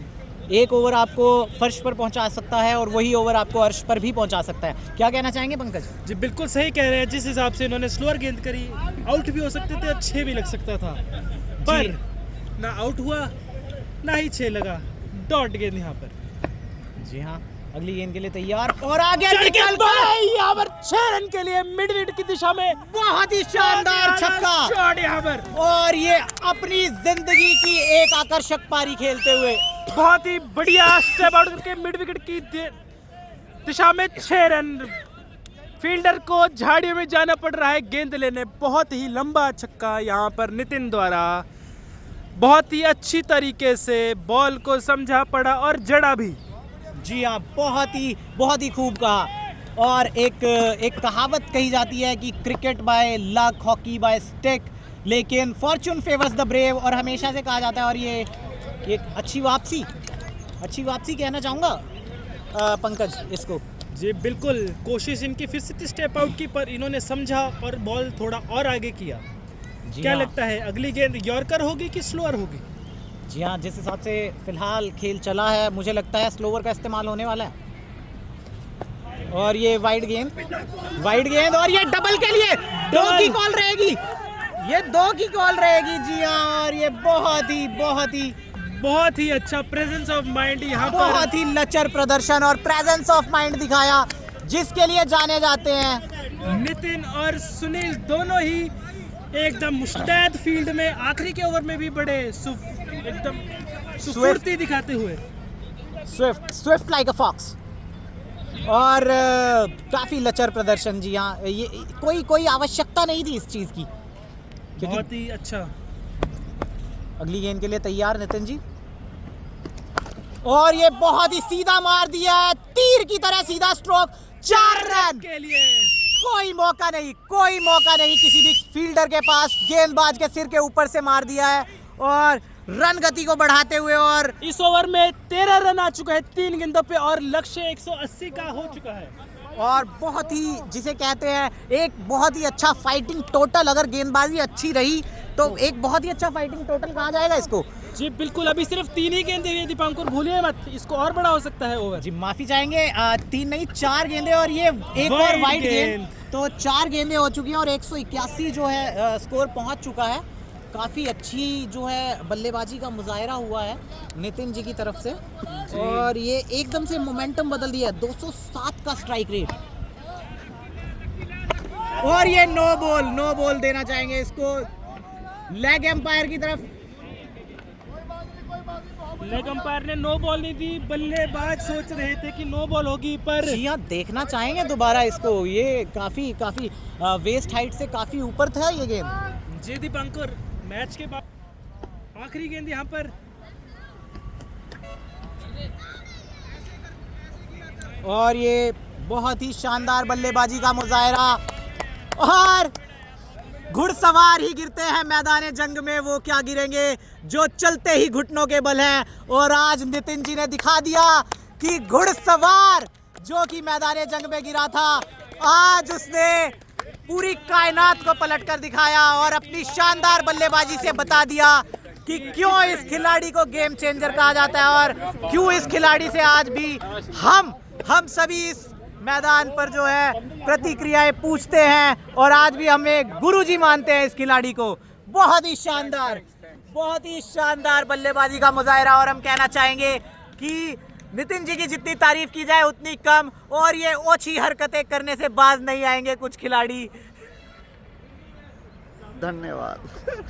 एक ओवर आपको फर्श पर पहुंचा सकता है और वही ओवर आपको अर्श पर भी पहुंचा सकता है। क्या कहना चाहेंगे पंकज? जी बिल्कुल सही कह रहे हैं। जिस हिसाब से इन्होंने स्लोअर गेंद करी, आउट भी हो सकते थे और 6 भी लग सकता था, पर ना आउट हुआ ना ही 6 लगा, डॉट गेंद यहाँ पर। जी हाँ, अगली गेंद के लिए तैयार, और आगे चढ़ के निकल बड़े यहाँ पर 6 रन के लिए मिड विकेट की दिशा में बहुत ही शानदार छक्का, शॉट यहाँ पर। और ये अपनी जिंदगी की एक आकर्षक पारी खेलते हुए बहुत ही बढ़िया स्टेप आउट करके मिड विकेट की दिशा में 6 रन। फील्डर को झाड़ियों में जाना पड़ रहा है गेंद लेने। बहुत ही लंबा छक्का यहाँ पर नितिन द्वारा, बहुत ही अच्छी तरीके से बॉल को समझा पड़ा और जड़ा भी। जी हाँ, बहुत ही खूब कहा। और एक कहावत कही जाती है कि cricket by luck, hockey bye stick, लेकिन फॉर्चून फेवर्स द ब्रेव, और हमेशा से कहा जाता है। और ये एक अच्छी वापसी कहना चाहूँगा पंकज इसको। जी बिल्कुल, कोशिश इनकी फिर से स्टेप आउट की, पर इन्होंने समझा और बॉल थोड़ा और आगे किया। जी क्या हाँ। लगता है अगली गेंद यॉर्कर होगी कि स्लोअर होगी? जी हाँ, जिस हिसाब से फिलहाल खेल चला है मुझे लगता है स्लोवर का इस्तेमाल होने वाला है। और ये वाइड गेंद और ये डबल के लिए 2 की कॉल रहेगी, ये 2 की कॉल रहेगी। जी हाँ, और ये बहुत ही अच्छा प्रेजेंस ऑफ माइंड यहाँ पर। बहुत ही लचर प्रदर्शन और प्रेजेंस ऑफ माइंड दिखाया जिसके लिए जाने जाते हैं नितिन और सुनील दोनों ही एकदम मुस्तैद फील्ड में, आखिरी के ओवर में भी बड़े एकदम सुफुर्ती दिखाते हुए। Swift like a fox. और काफी लचर प्रदर्शन। जी हाँ, ये कोई आवश्यकता नहीं थी इस चीज की, क्योंकि बहुत ही अच्छा। अगली गेंद के लिए तैयार नितिन जी। और ये बहुत ही सीधा मार दिया है, तीर की तरह सीधा स्ट्रोक, 4 रन के लिए कोई मौका नहीं किसी भी फील्डर के पास। गेंदबाज के सिर के ऊपर से मार दिया है और रन गति को बढ़ाते हुए, और इस ओवर में 13 रन आ चुका है 3 गेंदों पे और लक्ष्य 180 का हो चुका है। और बहुत ही जिसे कहते हैं एक बहुत ही अच्छा फाइटिंग टोटल। अगर गेंदबाजी अच्छी रही तो एक बहुत ही अच्छा फाइटिंग टोटल कहा जाएगा इसको। जी बिल्कुल, अभी सिर्फ 3 ही गेंदे हुई दीपांकुर, भूलिए मत, इसको और बड़ा हो सकता है ओवर। जी माफी चाहेंगे, 3 नहीं 4 गेंदे और ये एक और वाइड वाइड गेंद। गेंद, तो 4 गेंदें हो चुकी हैं और 181 जो है स्कोर पहुंच चुका है। काफ़ी अच्छी जो है बल्लेबाजी का मुजाहरा हुआ है नितिन जी की तरफ से, और ये एकदम से मोमेंटम बदल दिया। 207 का स्ट्राइक रेट, और ये नो बॉल देना चाहेंगे इसको लेग एम्पायर की तरफ। लेग अंपायर ने नो बॉल नहीं दी, बल्लेबाज सोच रहे थे कि नो बॉल होगी, पर जी हाँ, देखना चाहेंगे दोबारा इसको। ये काफ़ी वेस्ट हाइट से काफ़ी ऊपर था ये गेंद। जी दीपांकुर, मैच के बाद आखिरी गेंद यहाँ पर। और ये बहुत ही शानदार बल्लेबाजी का मुजाहरा, और घुड़सवार ही गिरते हैं मैदान जंग में, वो क्या गिरेंगे जो चलते ही घुटनों के बल हैं। और आज नितिन जी ने दिखा दिया कि घुड़सवार जो कि मैदान जंग में गिरा था, आज उसने पूरी कायनात को पलट कर दिखाया और अपनी शानदार बल्लेबाजी से बता दिया कि क्यों इस खिलाड़ी को गेम चेंजर कहा जाता है, और क्यों इस खिलाड़ी से आज भी हम सभी इस मैदान पर जो है प्रतिक्रियाएं पूछते हैं, और आज भी हमें गुरुजी मानते हैं इस खिलाड़ी को। बहुत ही शानदार बल्लेबाजी का मुजाहरा, और हम कहना चाहेंगे कि नितिन जी की जितनी तारीफ की जाए उतनी कम, और ये ओछी हरकतें करने से बाज नहीं आएंगे कुछ खिलाड़ी। धन्यवाद।